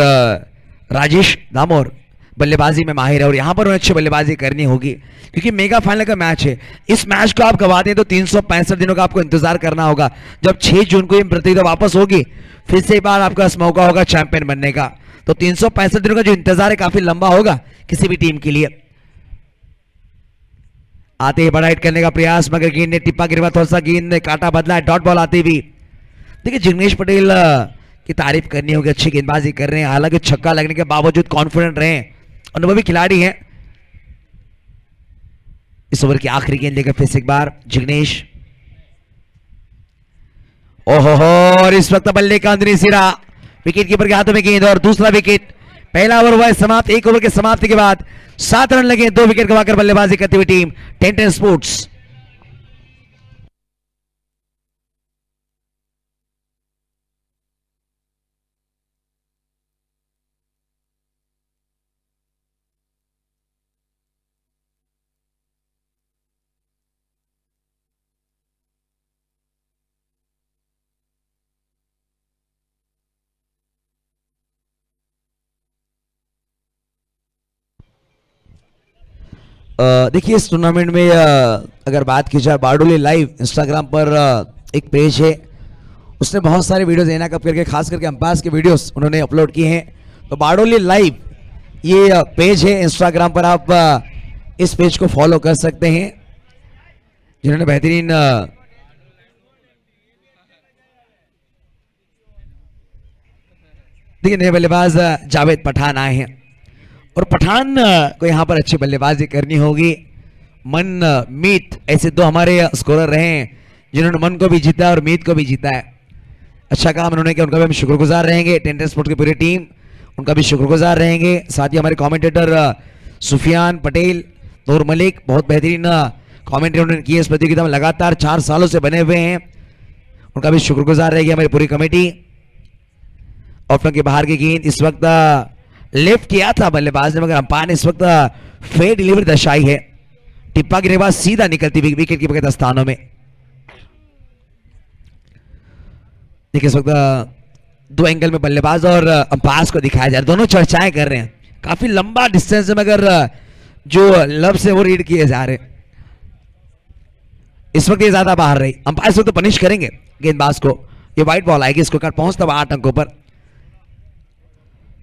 राजेश दामोर बल्लेबाजी में माहिर है, और यहाँ पर उन्हें अच्छी बल्लेबाजी करनी होगी क्योंकि मेगा फाइनल का मैच है। इस मैच को आप गवाते हैं तो 365 दिनों का आपको इंतजार करना होगा। जब 6 जून को ये प्रतियोगिता वापस होगी, फिर से एक बार आपका मौका होगा चैंपियन बनने का। तो 365 दिनों का जो इंतजार है काफी लंबा होगा किसी भी टीम के लिए। आते ही बड़ा हिट करने का प्रयास, मगर गेंद ने टिप्पा गिरवा, थोड़ा सा गेंद ने काटा बदला है, डॉट बॉल आती हुई। देखिए जिग्नेश पटेल की तारीफ करनी होगी, अच्छी गेंदबाजी कर रहे हैं, हालांकि छक्का लगने के बावजूद कॉन्फिडेंट रहे, अनुभवी खिलाड़ी हैं। इस ओवर की आखिरी गेंद लेकर फिर से एक बार जिग्नेश, ओहो, और इस वक्त बल्ले का अंदरी सिरा, विकेट कीपर के हाथों में गेंद और दूसरा विकेट। पहला ओवर हुआ है समाप्त। 1 ओवर के समाप्ति के बाद 7 रन लगे, 2 विकेट गवाकर बल्लेबाजी करती हुई टीम 10-10 स्पोर्ट्स। देखिए इस टूर्नामेंट में अगर बात की जाए, बारडोली लाइव इंस्टाग्राम पर एक पेज है, उसने बहुत सारे वीडियोस एना कप करके खास करके अंपायर्स के वीडियोस उन्होंने अपलोड किए हैं। तो बारडोली लाइव ये पेज है इंस्टाग्राम पर, आप इस पेज को फॉलो कर सकते हैं, जिन्होंने बेहतरीन देखिए नए बल्लेबाज जावेद पठान आए हैं और पठान को यहाँ पर अच्छी बल्लेबाजी करनी होगी। मन मीत ऐसे दो हमारे स्कोरर रहे हैं जिन्होंने मन को भी जीता और मीत को भी जीता है। अच्छा काम उन्होंने किया, उनका भी हम शुक्रगुजार रहेंगे। टेंटर स्पोर्ट्स की पूरी टीम उनका भी शुक्रगुजार रहेंगे। साथ ही हमारे कमेंटेटर सुफियान पटेल, नूर मलिक, बहुत बेहतरीन कमेंट्री उन्होंने की इस प्रतियोगिता में, लगातार 4 सालों से बने हुए हैं, उनका भी शुक्रगुजार रहेगी हमारी पूरी कमेटी। ऑफ के बाहर की गेंद इस वक्त लेफ्ट किया था बल्लेबाज ने, मगर अंपायर ने इस वक्त फेयर डिलीवरी दर्शाई है। टिप्पा गिरने के बाद सीधा निकलती हुई विकेट की बगैर स्थानों में। देखिए इस वक्त 2 एंगल में बल्लेबाज और अंपायर को दिखाया जा रहा है, दोनों चर्चाएं कर रहे हैं। काफी लंबा डिस्टेंस है मगर जो लब से वो रीड किए जा रहे हैं। इस वक्त ये ज्यादा बाहर रही, अंपायर इस वक्त तो पनिश करेंगे गेंदबाज को। ये वाइट बॉल आएगी, इसको कार्ड पहुंचता 8 अंकों पर।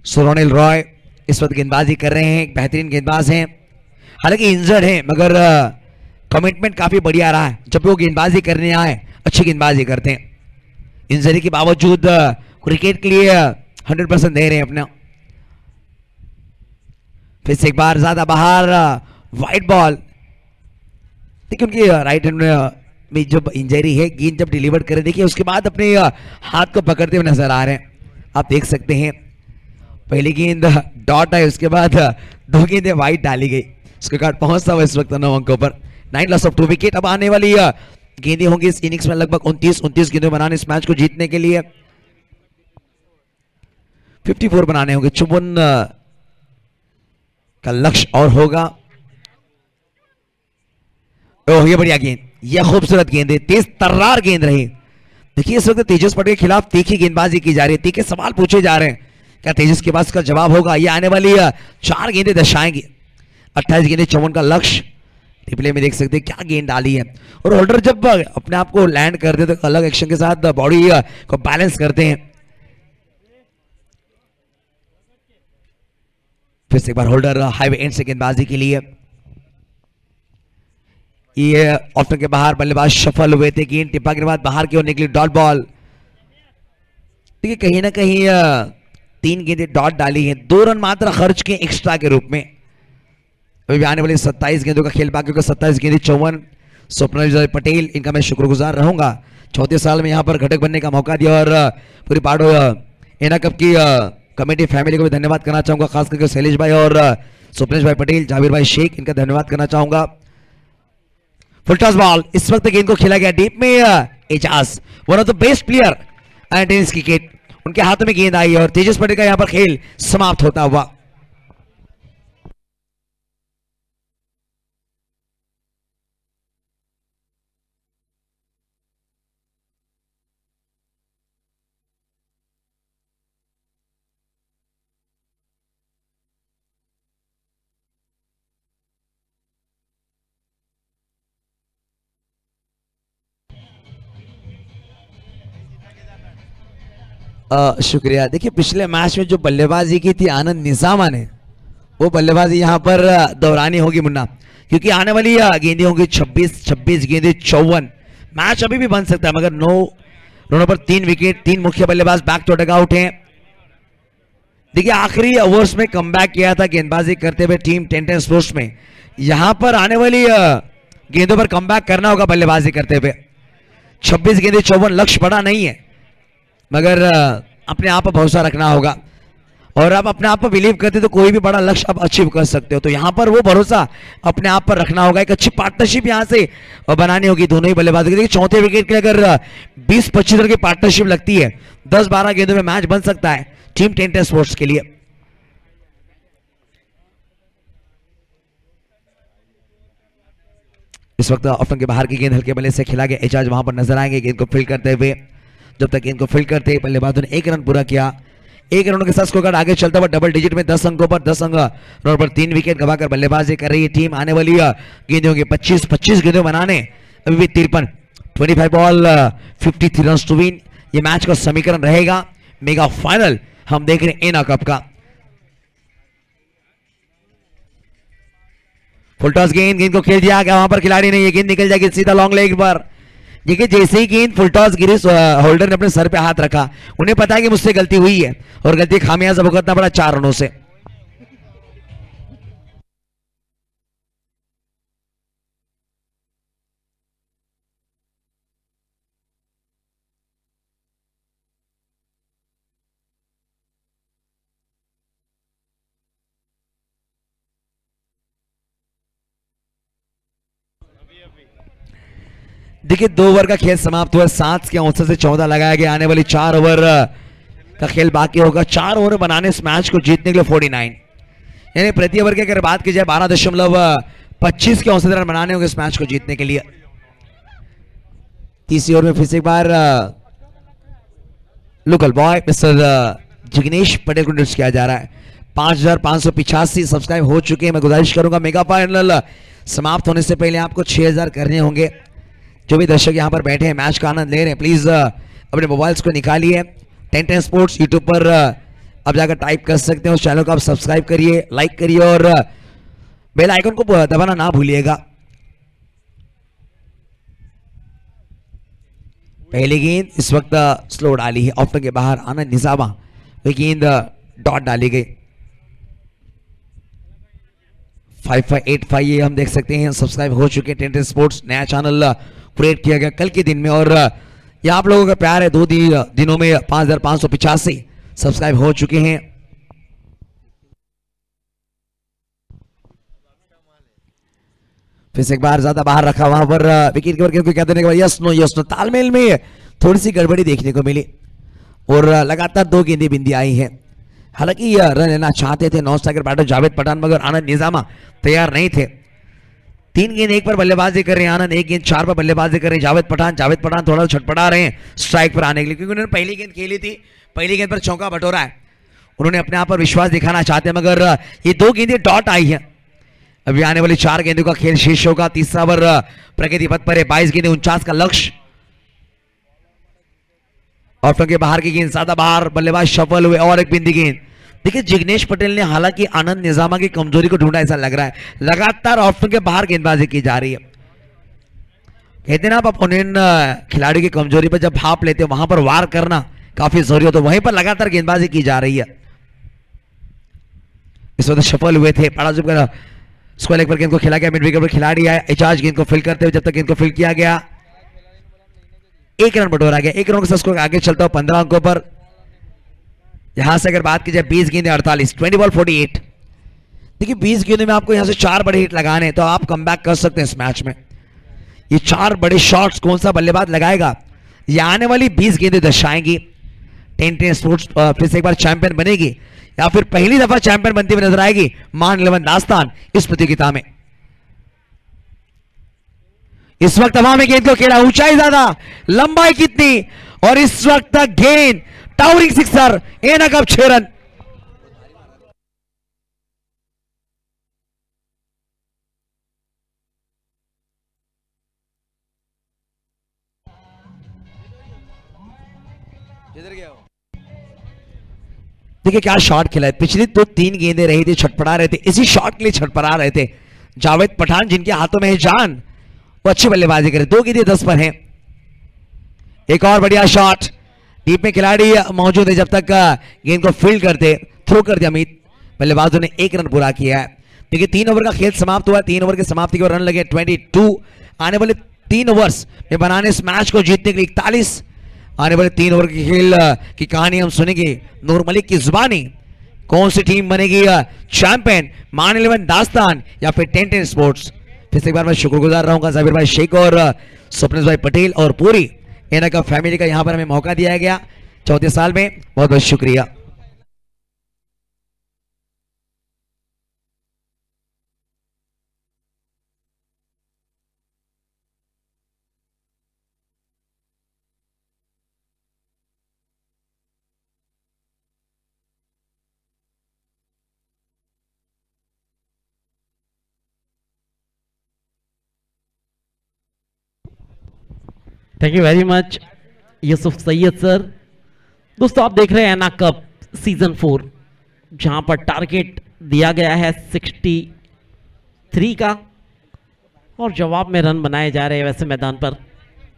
सोरोनिल रॉय इस वक्त गेंदबाजी कर रहे हैं, एक बेहतरीन गेंदबाज हैं, हालांकि इंजर्ड हैं मगर कमिटमेंट काफी बढ़िया रहा है। जब वो गेंदबाजी करने आए अच्छी गेंदबाजी करते हैं, इंजरी के बावजूद क्रिकेट के लिए 100% दे रहे हैं अपना। फिर से एक बार ज्यादा बाहर वाइट बॉल। देखिए उनकी राइट हैंड में जब इंजरी है, गेंद जब डिलीवर करे, देखिए उसके बाद अपने हाथ को पकड़ते हुए नजर आ रहे हैं, आप देख सकते हैं। पहली गेंद डॉट है, उसके बाद 2 गेंदें वाइट डाली गई, उसके कार्ड पहुंचता हुआ इस वक्त 9 अंकों पर। 9 लॉस ऑफ 2 विकेट। अब आने वाली गेंदें होंगी इस इनिंग्स में लगभग 29 गेंदें बनाने इस मैच को जीतने के लिए। 54 बनाने होंगे, 54 का लक्ष्य और होगा। ओह ये बढ़िया गेंद, यह खूबसूरत गेंद है, तेज तर्रार गेंद रही। देखिए इस वक्त तेजस पटेल के खिलाफ तीखी गेंदबाजी की जा रही है, तीखे सवाल पूछे जा रहे हैं, क्या तेजस के पास का जवाब होगा? ये आने वाली 4 गेंदें दर्शाएंगी। 28 गेंदें 54 का लक्ष्य। रिप्ले में देख सकते हैं क्या गेंद डाली है। और होल्डर जब अपने आप को लैंड करते हैं तो अलग एक्शन के साथ बॉडी को बैलेंस करते हैं। फिर से एक बार होल्डर हाईवे एंड से गेंदबाजी के लिए। ये ऑप्शन के बाहर बल्लेबाज सफल हुए थे, गेंद टिप्पा के बाद बाहर की ओर निकली डॉट बॉल। देखिए कहीं ना कहीं 3 गेंदें डॉट डाली हैं, 2 रन मात्र खर्च किए एक्स्ट्रा के रूप में। अभी भी आने वाली 27 गेंदों का खेल बाकी होगा, 27 गेंदें 54। स्वप्निल पटेल इनका मैं शुक्रगुजार रहूंगा, 34 साल में यहाँ पर घटक बनने का मौका दिया। और पूरी पार्टो एना कप की कमेटी फैमिली को भी धन्यवाद करना चाहूंगा, खास करके शैलेश भाई और स्वप्नेश भाई पटेल, जाबिर भाई शेख, इनका धन्यवाद करना चाहूंगा। फुल टॉस बॉल, इस वक्त गेंद को खेला गया डीप में। Ejaz one of the best player and tennis cricket, उनके हाथों में गेंद आई और तेजस पटेल का यहां पर खेल समाप्त होता हुआ। शुक्रिया। देखिए पिछले मैच में जो बल्लेबाजी की थी आनंद निजामा ने, वो बल्लेबाजी यहां पर दोहरानी होगी मुन्ना, क्योंकि आने वाली गेंदें होंगी 26 गेंदें 54। मैच अभी भी बन सकता है मगर 9 रनों पर 3 विकेट, 3 मुख्य बल्लेबाज बैक टू डगआउट हैं। देखिए आखिरी ओवर्स में कमबैक किया था गेंदबाजी करते हुए टीम टेंटन स्पोर्ट्स में, यहां पर आने वाली गेंदों पर कमबैक करना होगा बल्लेबाजी करते हुए। 26 गेंदें 54, लक्ष्य बड़ा नहीं है मगर अपने आप पर भरोसा रखना होगा, और आप अपने आप पर बिलीव करते तो कोई भी बड़ा लक्ष्य आप अचीव कर सकते हो। तो यहां पर वो भरोसा अपने आप पर रखना होगा, एक अच्छी पार्टनरशिप यहां से बनानी होगी दोनों ही बल्लेबाजों की। देखिए चौथे विकेट के लिए अगर 20-25 रन की पार्टनरशिप लगती है, 10-12 गेंदों में मैच बन सकता है टीम टेंटन स्पोर्ट्स के लिए। इस वक्त ऑप्शन के बाहर की गेंद हल्के बल्ले से खिला गया, एजाज वहां पर नजर आएंगे गेंद को फील्ड करते हुए। जब तक गेंद को फील्ड करते बल्लेबाजों ने 1 रन पूरा किया, 1 रनों के साथ स्कोर कार्ड आगे चलता हुआ डबल डिजिट में 10 अंकों पर 10 अंक रन पर 3 विकेट गवाकर बल्लेबाजी कर रही है टीम। आने वाली गेंदें होंगी 25 गेंदें बनाने, अभी भी 53, 25 बॉल 53 रन टू विन। ये मैच का समीकरण रहेगा, मेगा फाइनल हम देख रहे हैं एना कप का। फुल टॉस गेंद को खेल दिया गया, वहां पर खिलाड़ी ने ये गेंद निकल जाएगी सीधा लॉन्ग लेग पर। देखिए जैसे ही गेंद फुल टॉस गिरी होल्डर ने अपने सर पे हाथ रखा, उन्हें पता है कि मुझसे गलती हुई है और गलती खामियाजा भुगतना पड़ा 4 रनों से। देखिए 2 ओवर का खेल समाप्त हुआ, 7 के औसत से 14 लगाया गया। आने वाली 4 ओवर का खेल बाकी होगा। 4 ओवर बनाने इस मैच को जीतने के लिए 49, यानी प्रति ओवर की अगर बात की जाए 12.25 के औसत रन बनाने होंगे इस मैच को जीतने के लिए। तीसरी ओवर में फिर से एक बार local boy mister Jignesh Patel को इंट्रोड्यूस किया जा रहा है। 5585 सब्सक्राइब हो चुके हैं। मैं गुजारिश करूंगा मेगा फाइनल समाप्त होने से पहले आपको 6000 करने होंगे। जो भी दर्शक यहां पर बैठे हैं मैच का आनंद ले रहे हैं, प्लीज अपने मोबाइल्स को निकालिए। 1010 स्पोर्ट्स यूट्यूब पर अब जाकर टाइप कर सकते हैं। उस चैनल को आप सब्सक्राइब करिए, लाइक करिए और बेल आइकन को दबाना ना भूलिएगा। पहली गेंद इस वक्त स्लो डाली है ऑफ के बाहर आनंद निजामा, वह गेंद डॉट डाली गई। 5585 ये हम देख सकते हैं सब्सक्राइब हो चुके हैं। 1010 स्पोर्ट्स नया चैनल क्रिएट किया गया कल के दिन में और ये आप लोगों का प्यार है। 2 दिनों में 5585 सब्सक्राइब हो चुके हैं। फिर से एक बार ज्यादा बाहर रखा, वहां पर विकेट कीपर को क्या देने के बाद यस नो तालमेल में थोड़ी सी गड़बड़ी देखने को मिली और लगातार 2 गेंदें बिंदी आई है। हालांकि रन लेना चाहते थे non striker batter Javed Pathan, मगर आनंद निजामा तैयार नहीं थे। 3 गेंद 1 पर बल्लेबाजी कर रहे हैं आनंद, 1 गेंद 4 पर बल्लेबाजी कर रहे हैं जावेद पठान थोड़ा छटपटा रहे हैं स्ट्राइक पर आने के लिए, क्योंकि उन्होंने पहली गेंद खेली थी। पहली गेंद पर चौका बटोरा है, उन्होंने अपने आप पर विश्वास दिखाना चाहते हैं, मगर ये 2 गेंदें डॉट आई है। अभी आने वाली 4 गेंदों का खेल शेष होगा। तीसरा ओवर प्रगति पथ पर है। 22 गेंदें 49 का लक्ष्य। ऑफ के बाहर की गेंद ज्यादा बाहर, बल्लेबाज सफल हुए और एक बिंदी गेंद। देखिए जिग्नेश पटेल ने हालांकि आनंद निजामा की कमजोरी को ढूंढा, ऐसा लग रहा है। लगातार ऑफ के बाहर गेंदबाजी की जा रही है। कहते ना आप अपोनेंट खिलाड़ी की कमजोरी पर जब भाप लेते हैं वहां पर वार करना काफी जरूरी होता है, वहीं पर लगातार गेंदबाजी की जा रही है। इस वक्त सफल हुए थे। स्क्वायर लेग पर गेंद को खेला गया, मिड विकेट पर खिलाड़ी आया एजाज गेंद को फिल करते हुए। जब तक गेंद को फिल किया गया 1 रन बटोरा गया। 1 रन के साथ स्कोर आगे चलता हुआ 15 अंकों पर। यहां से अगर बात की जाए 20 गेंदें 48, 20 बॉल 48। देखिए 20 गेंदों में आपको यहां से 4 बड़े हिट लगाने तो आप कमबैक कर सकते हैं इस मैच में। ये 4 बड़े शॉट्स कौन सा बल्लेबाज लगाएगा, ये आने वाली 20 गेंदें दर्शाएंगी। 1010 स्पोर्ट्स फिर से एक बार चैंपियन बनेगी या फिर पहली दफा चैंपियन बनती हुई नजर आएगी मान 11 दास्तान इस प्रतियोगिता में। इस वक्त हवा में गेंद को खेला, ऊंचाई ज्यादा, लंबाई कितनी, और इस वक्त गेंद टावरिंग सिक्सर, एना कप 6 रन। देखिए क्या शॉट खेला है। पिछली 2-3 गेंदें रही थी, छटपटा रहे थे, इसी शॉट के लिए छटपटा रहे थे जावेद पठान, जिनके हाथों में है जान, वो अच्छी बल्लेबाजी करे। 2 गेंदें 10 पर हैं। एक और बढ़िया शॉट, डीप में खिलाड़ी मौजूद है। जब तक गेंद को फील्ड करते, थ्रो कर दिया अमित, बल्लेबाजों ने 1 रन पूरा किया है। देखिए 3 ओवर का खेल समाप्त हुआ है। 3 ओवर की समाप्ति के रन लगे 22। आने वाले 3 ओवर्स में बनाने इस मैच को जीतने के लिए 41। आने वाले 3 ओवर के खेल की कहानी हम सुनेंगे नूर मलिक की जुबानी। कौन सी टीम बनेगी चैंपियन, मान 11 दास्तान या फिर 1010 स्पोर्ट्स। फिर से एक बार मैं शुक्रगुजार रहूंगा जाबिर भाई शेख और स्वप्नेश भाई पटेल और पूरी एना का फैमिली का यहां पर हमें मौका दिया गया 34 साल में। बहुत बहुत शुक्रिया। Thank you very much Yusuf Syed sir. दोस्तों आप देख रहे हैं एना कप सीजन 4, जहां पर टारगेट दिया गया है 63 का और जवाब में रन बनाए जा रहे हैं। वैसे मैदान पर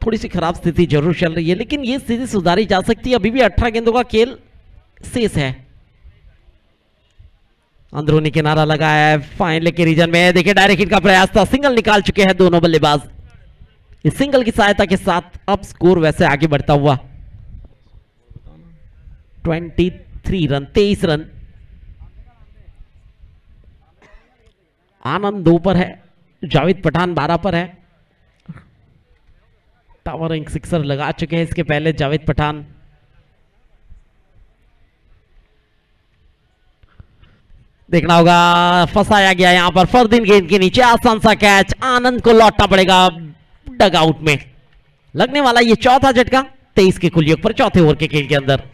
थोड़ी सी खराब स्थिति जरूर चल रही है, लेकिन ये स्थिति सुधारी जा सकती है। अभी भी 18 गेंदों का खेल शेष है। अंदरूनी किनारा लगाया है फाइनल के रीजन में। देखिए डायरेक्ट हिट का प्रयास था, सिंगल निकाल चुके हैं दोनों बल्लेबाज। इस सिंगल की सहायता के साथ अब स्कोर वैसे आगे बढ़ता हुआ 23 रन, 23 रन। आनंद 2 पर है, जावेद पठान 12 पर है। टावरिंग सिक्सर लगा चुके हैं इसके पहले जावेद पठान। देखना होगा, फंसाया गया यहां पर फरदीन गेंद के नीचे, आसान सा कैच। आनंद को लौटना पड़ेगा डगआउट में। लगने वाला ये चौथा झटका 23 के कुल योग पर चौथे ओवर के खेल के अंदर।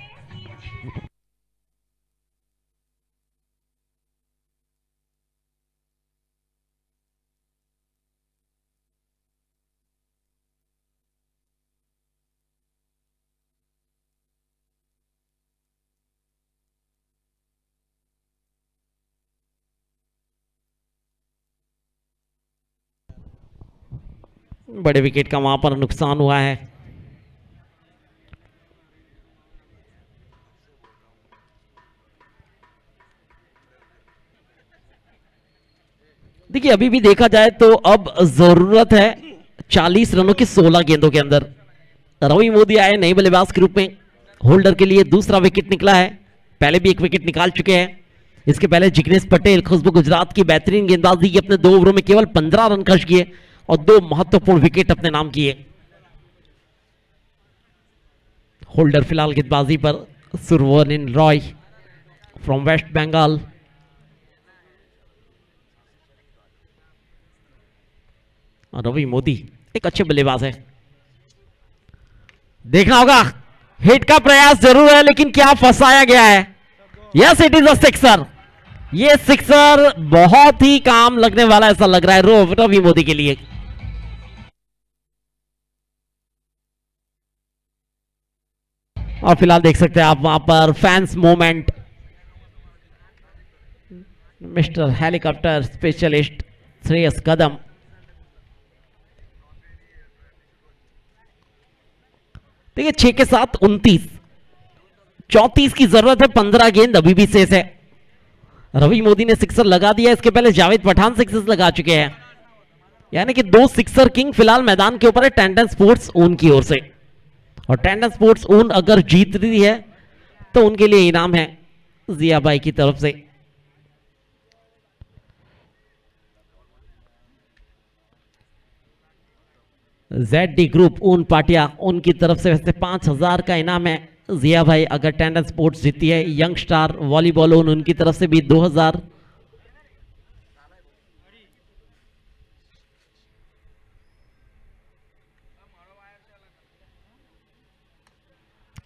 बड़े विकेट का वहां पर नुकसान हुआ है। देखिए अभी भी देखा जाए तो अब जरूरत है 40 रनों की 16 गेंदों के अंदर। रवि मोदी आए नए बल्लेबाज के रूप में, होल्डर के लिए दूसरा विकेट निकला है। पहले भी एक विकेट निकाल चुके हैं। इसके पहले जिग्नेश पटेल, खुशबू गुजरात की बेहतरीन गेंदबाजी की, अपने 2 ओवरों में केवल 15 रन खर्च किए और 2 महत्वपूर्ण विकेट अपने नाम किए। होल्डर फिलहाल गेंदबाजी पर सुरवर्णिन रॉय फ्रॉम वेस्ट बंगाल। रवि मोदी एक अच्छे बल्लेबाज है। देखना होगा, हिट का प्रयास जरूर है लेकिन क्या फंसाया गया है। Yes it is a sixer. ये सिक्सर बहुत ही काम लगने वाला ऐसा लग रहा है रवि मोदी के लिए। और फिलहाल देख सकते हैं आप वहां पर fans moment. Mister helicopter specialist Shreyas Kadam. देखिए 6 के साथ 29, 34 की जरूरत है। 15 गेंद अभी भी शेष है। रवि मोदी ने सिक्सर लगा दिया, इसके पहले जावेद पठान सिक्सर लगा चुके हैं। यानी कि 2 सिक्सर किंग फिलहाल मैदान के ऊपर है टैंडन स्पोर्ट्स ऊन की ओर से। और टैंडन स्पोर्ट्स ऊन अगर जीत रही है तो उनके लिए इनाम है जिया भाई की तरफ से। ZD ग्रुप ऊन पाटिया, उनकी तरफ से वैसे 5000 का इनाम है जिया भाई अगर टैंडन स्पोर्ट्स जीती है। यंग स्टार वॉलीबॉल ऊन, उनकी तरफ से भी 2000।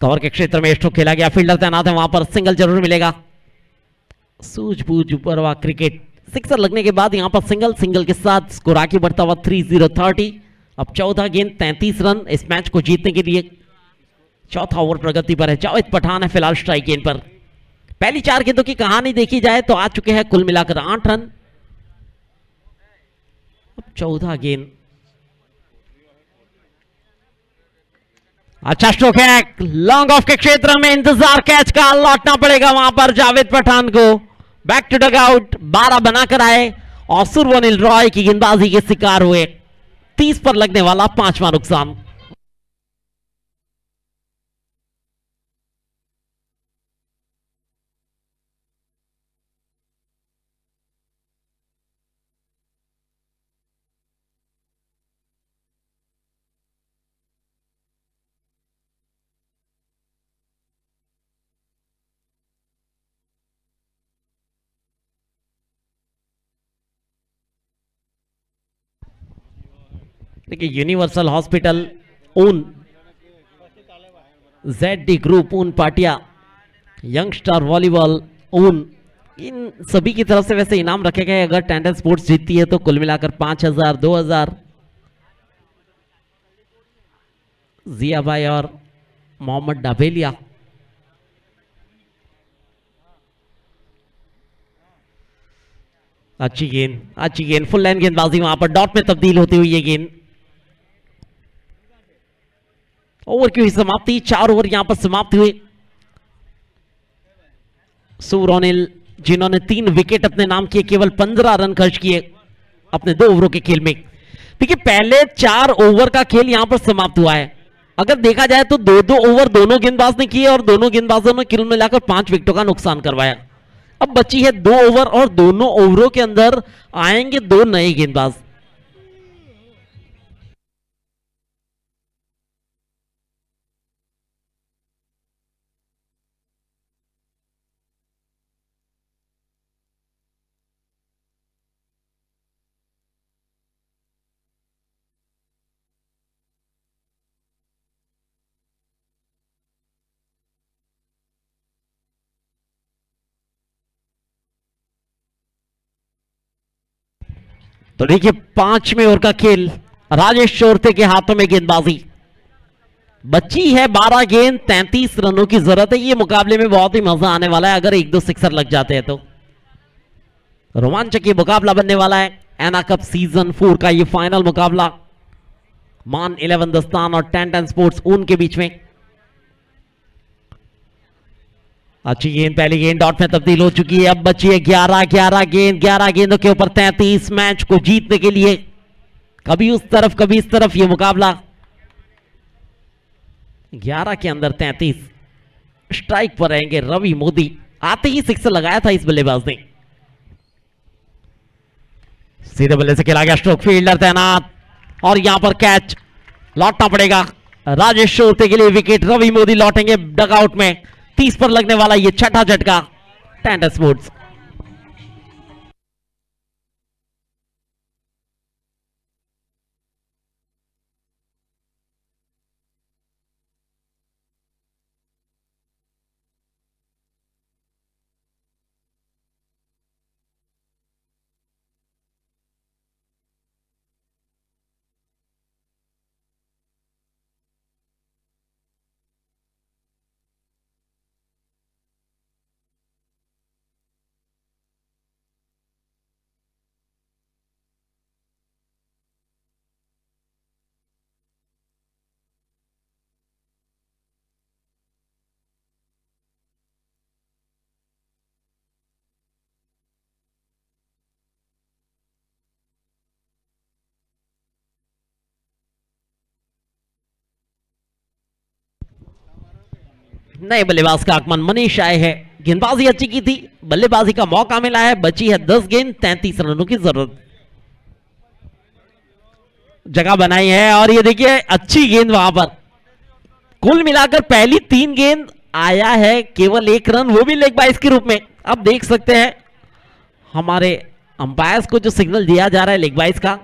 कवर के क्षेत्र में स्ट्रोक खेला गया, फील्डर तैनात है वहां पर, सिंगल जरूर मिलेगा। सूझबूझ परवा क्रिकेट। सिक्सर लगने के बाद यहां पर सिंगल के साथ स्कोर आगे बढ़ता हुआ 30-30। अब 14 गेंद 33 रन इस मैच को जीतने के लिए। चौथा ओवर प्रगति पर है। जावेद पठान है फिलहाल स्ट्राइक गेंद पर। पहली 4 गेंदों की कहानी देखी जाए तो आ चुके हैं कुल मिलाकर 8 रन। अब 14 गेंद। अच्छा स्ट्रोक है, लॉन्ग ऑफ के क्षेत्र में इंतजार, कैच का लौटना पड़ेगा वहां पर जावेद पठान को। बैक टू डग आउट, 12 बनाकर आए और सुरवनिल रॉय की गेंदबाजी के शिकार हुए। 30 पर लगने वाला 5वां नुकसान। देखिए यूनिवर्सल हॉस्पिटल ऊन, ZD ग्रुप ऊन पाटिया, यंग स्टार वॉलीबॉल ऊन, इन सभी की तरफ से वैसे इनाम रखे गए। अगर टैंडन स्पोर्ट्स जीतती है तो कुल मिलाकर 5000, 2000 जिया भाई और मोहम्मद डाबेलिया। अच्छी गेंद, फुल लाइन गेंदबाजी, वहां पर डॉट में तब्दील होती हुई ये गेंद। ओवर की हुई समाप्ति, 4 ओवर यहां पर समाप्त हुए। सूरोनिल जिन्होंने 3 विकेट अपने नाम किए, केवल 15 रन खर्च किए अपने 2 ओवरों के खेल में। देखिए पहले 4 ओवर का खेल यहां पर समाप्त हुआ है। अगर देखा जाए तो 2-2 ओवर दोनों गेंदबाज ने किए और दोनों गेंदबाजों ने कुल मिलाकर 5 विकेटों का नुकसान करवाया। अब बची है 2 ओवर और दोनों ओवरों के अंदर आएंगे 2 नए गेंदबाज। तो देखिए 5वें ओवर का खेल, राजेश चोरते के हाथों में गेंदबाजी। बची है 12 गेंद, 33 रनों की जरूरत है। ये मुकाबले में बहुत ही मजा आने वाला है अगर 1-2 सिक्सर लग जाते हैं तो। रोमांचक ये मुकाबला बनने वाला है। एना कप सीजन 4 का ये फाइनल मुकाबला मान 11 दस्तान और 10-10 स्पोर्ट्स उनके बीच में। अच्छी गेंद, पहली गेंद डॉट में तब्दील हो चुकी है। अब बची है 11 गेंदों के ऊपर 33। मैच को जीतने के लिए कभी उस तरफ कभी इस तरफ ये मुकाबला। 11 के अंदर 33। स्ट्राइक पर रहेंगे रवि मोदी। आते ही सिक्सर लगाया था इस बल्लेबाज ने। सीधे बल्ले से खेला गया, स्ट्रोक फील्डर तैनात और यहां पर कैच। लौटना पड़ेगा राजेश चोरते के लिए विकेट। रवि मोदी लौटेंगे डगआउट में। 30 पर लगने वाला ये छठा झटका 10-10 स्पोर्ट्स। नए बल्लेबाज का आगमन मनीष आए हैं। गेंदबाजी अच्छी की थी, बल्लेबाजी का मौका मिला है। बची है 10 गेंद, 33 रनों की जरूरत। जगह बनाई है और ये देखिए अच्छी गेंद वहां पर। कुल मिलाकर पहली 3 गेंद आया है केवल 1 रन, वो भी लेग बाइस के रूप में। अब देख सकते हैं हमारे अंपायर्स को जो सिग्नल दिया जा रहा है लेग बाइस का।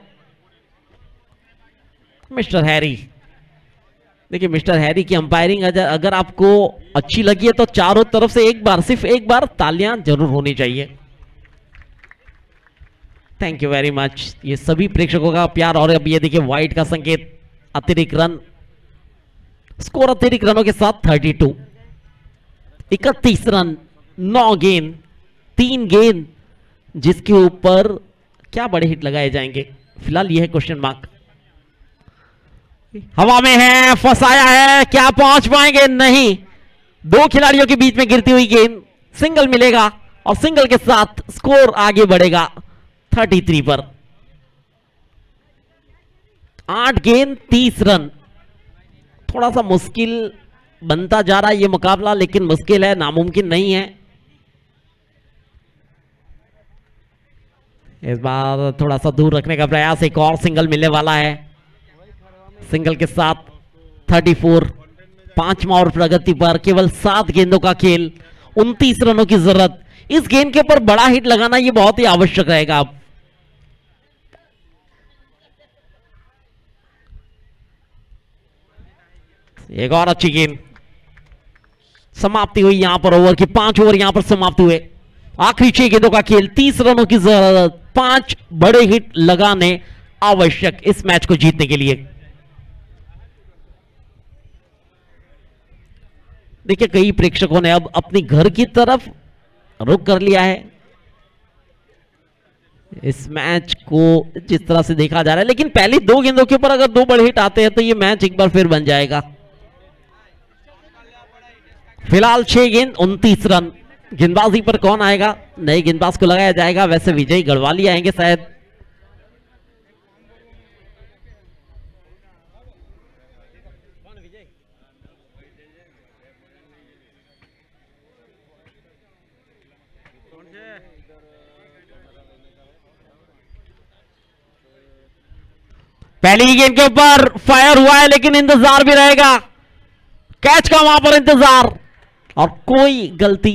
मिस्टर हैरी, देखिए मिस्टर हैरी की अंपायरिंग अगर आपको अच्छी लगी है तो चारों तरफ से एक बार, सिर्फ एक बार तालियां जरूर होनी चाहिए। थैंक यू वेरी मच, ये सभी प्रेक्षकों का प्यार। और अब ये देखिए वाइट का संकेत, अतिरिक्त रन। स्कोर अतिरिक्त रनों के साथ 32। 31 रन, 9 गेंद, 3 गेंद, जिसके ऊपर क्या बड़े हिट लगाए जाएंगे, फिलहाल यह है क्वेश्चन मार्क। हवा में है, फंसाया है, क्या पहुंच पाएंगे? नहीं। 2 खिलाड़ियों के बीच में गिरती हुई गेंद, सिंगल मिलेगा और सिंगल के साथ स्कोर आगे बढ़ेगा 33 पर। 8 गेंद, 30 रन। थोड़ा सा मुश्किल बनता जा रहा है ये मुकाबला, लेकिन मुश्किल है, नामुमकिन नहीं है। इस बार थोड़ा सा दूर रखने का प्रयास, एक और सिंगल मिलने वाला है। सिंगल के साथ 34। 5वां ओवर प्रगति पर, केवल 7 गेंदों का खेल, 29 रनों की जरूरत। इस गेंद के ऊपर बड़ा हिट लगाना ये बहुत ही आवश्यक रहेगा। अब एक और अच्छी गेंद, समाप्ति हुई यहां पर ओवर की। 5 ओवर यहां पर समाप्त हुए। आखिरी 6 गेंदों का खेल, 30 रनों की जरूरत। 5 बड़े हिट लगाने आवश्यक इस मैच को जीतने के लिए। देखिए कई प्रेक्षकों ने अब अपनी घर की तरफ रुख कर लिया है। इस मैच को जिस तरह से देखा जा रहा है, लेकिन पहली 2 गेंदों के ऊपर अगर 2 बड़े हिट आते हैं तो ये मैच एक बार फिर बन जाएगा। फिलहाल 6 गेंद 29 रन। गेंदबाजी पर कौन आएगा? नए गेंदबाज को लगाया जाएगा, वैसे विजय गढ़वाली आएंगे शायद। पहली गेंद के ऊपर फायर हुआ है, लेकिन इंतजार भी रहेगा, कैच का वहां पर इंतजार, और कोई गलती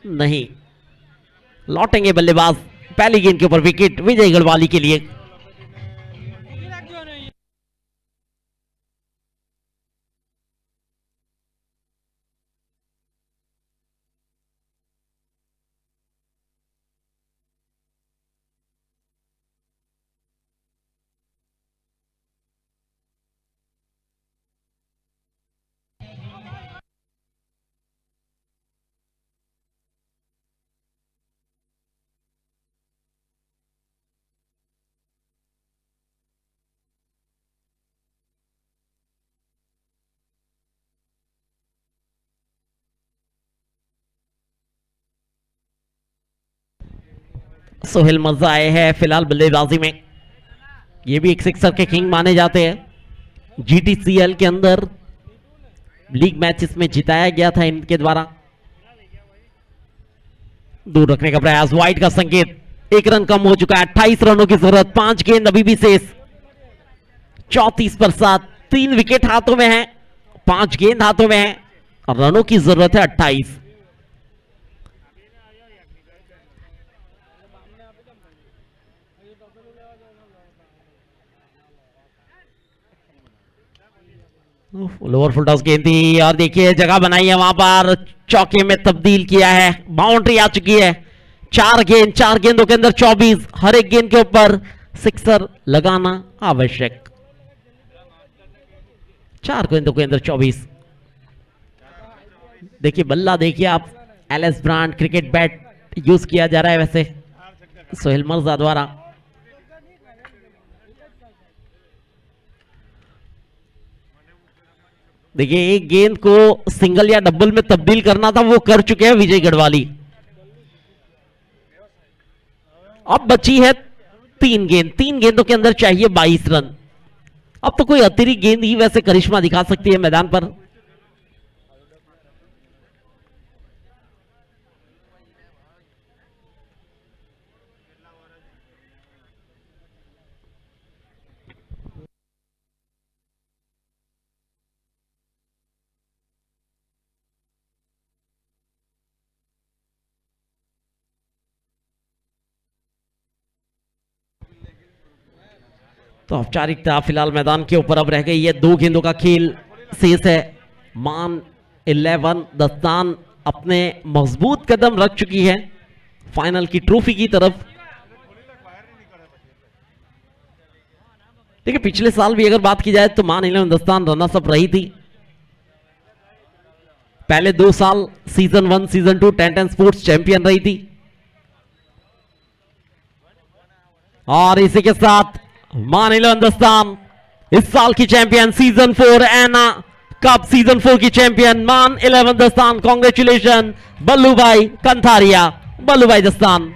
नहीं। लौटेंगे बल्लेबाज। पहली गेंद के ऊपर विकेट विजय गढ़वाली के लिए। सोहेल मिर्जा आए हैं फिलहाल बल्लेबाजी में। ये भी एक सिक्सर के किंग माने जाते हैं। जीटीसीएल के अंदर लीग मैचेस में जिताया गया था इनके द्वारा। दूर रखने का प्रयास, वाइड का संकेत। 1 रन कम हो चुका है, 28 रनों की जरूरत। 5 गेंद अभी भी शेष। 34 पर 7, 3 विकेट हाथों में है, 5 गेंद हाथों में है, और रनों की जरूरत है 28। लोअर फुल टॉस गेंद थी, और देखिए जगह बनाई है वहां पर, चौके में तब्दील किया है, बाउंड्री आ चुकी है। 4 गेंदों के अंदर 24, हर एक गेंद के ऊपर सिक्सर लगाना आवश्यक। 4 गेंदों के अंदर 24। देखिए बल्ला, देखिए आप, LS brand cricket bat use किया जा रहा है वैसे सोहेल मिर्जा द्वारा। देखिए एक गेंद को सिंगल या डबल में तब्दील करना था, वो कर चुके हैं विजय गढ़वाली। अब बची है 3 गेंद। 3 गेंदों के अंदर चाहिए 22 रन। अब तो कोई अतिरिक्त गेंद ही वैसे करिश्मा दिखा सकती है मैदान पर। तो औपचारिकता फिलहाल मैदान के ऊपर अब रह गई है। 2 गेंदों का खेल शेष है। मान 11 दस्तान अपने मजबूत कदम रख चुकी है फाइनल की ट्रॉफी की तरफ। देखिए पिछले साल भी अगर बात की जाए तो मान 11 दस्तान रनर्स अप रही थी। पहले 2 साल सीजन 1 सीजन 2 10-10 स्पोर्ट्स चैंपियन रही थी, और इसी के साथ मान 11 दस्तान इस साल की चैंपियन, सीजन 4 एना कप सीजन 4 की चैंपियन मान 11 दस्तान। कांग्रेचुलेशन बल्लू भाई कंथारिया, बल्लू भाई दस्तान।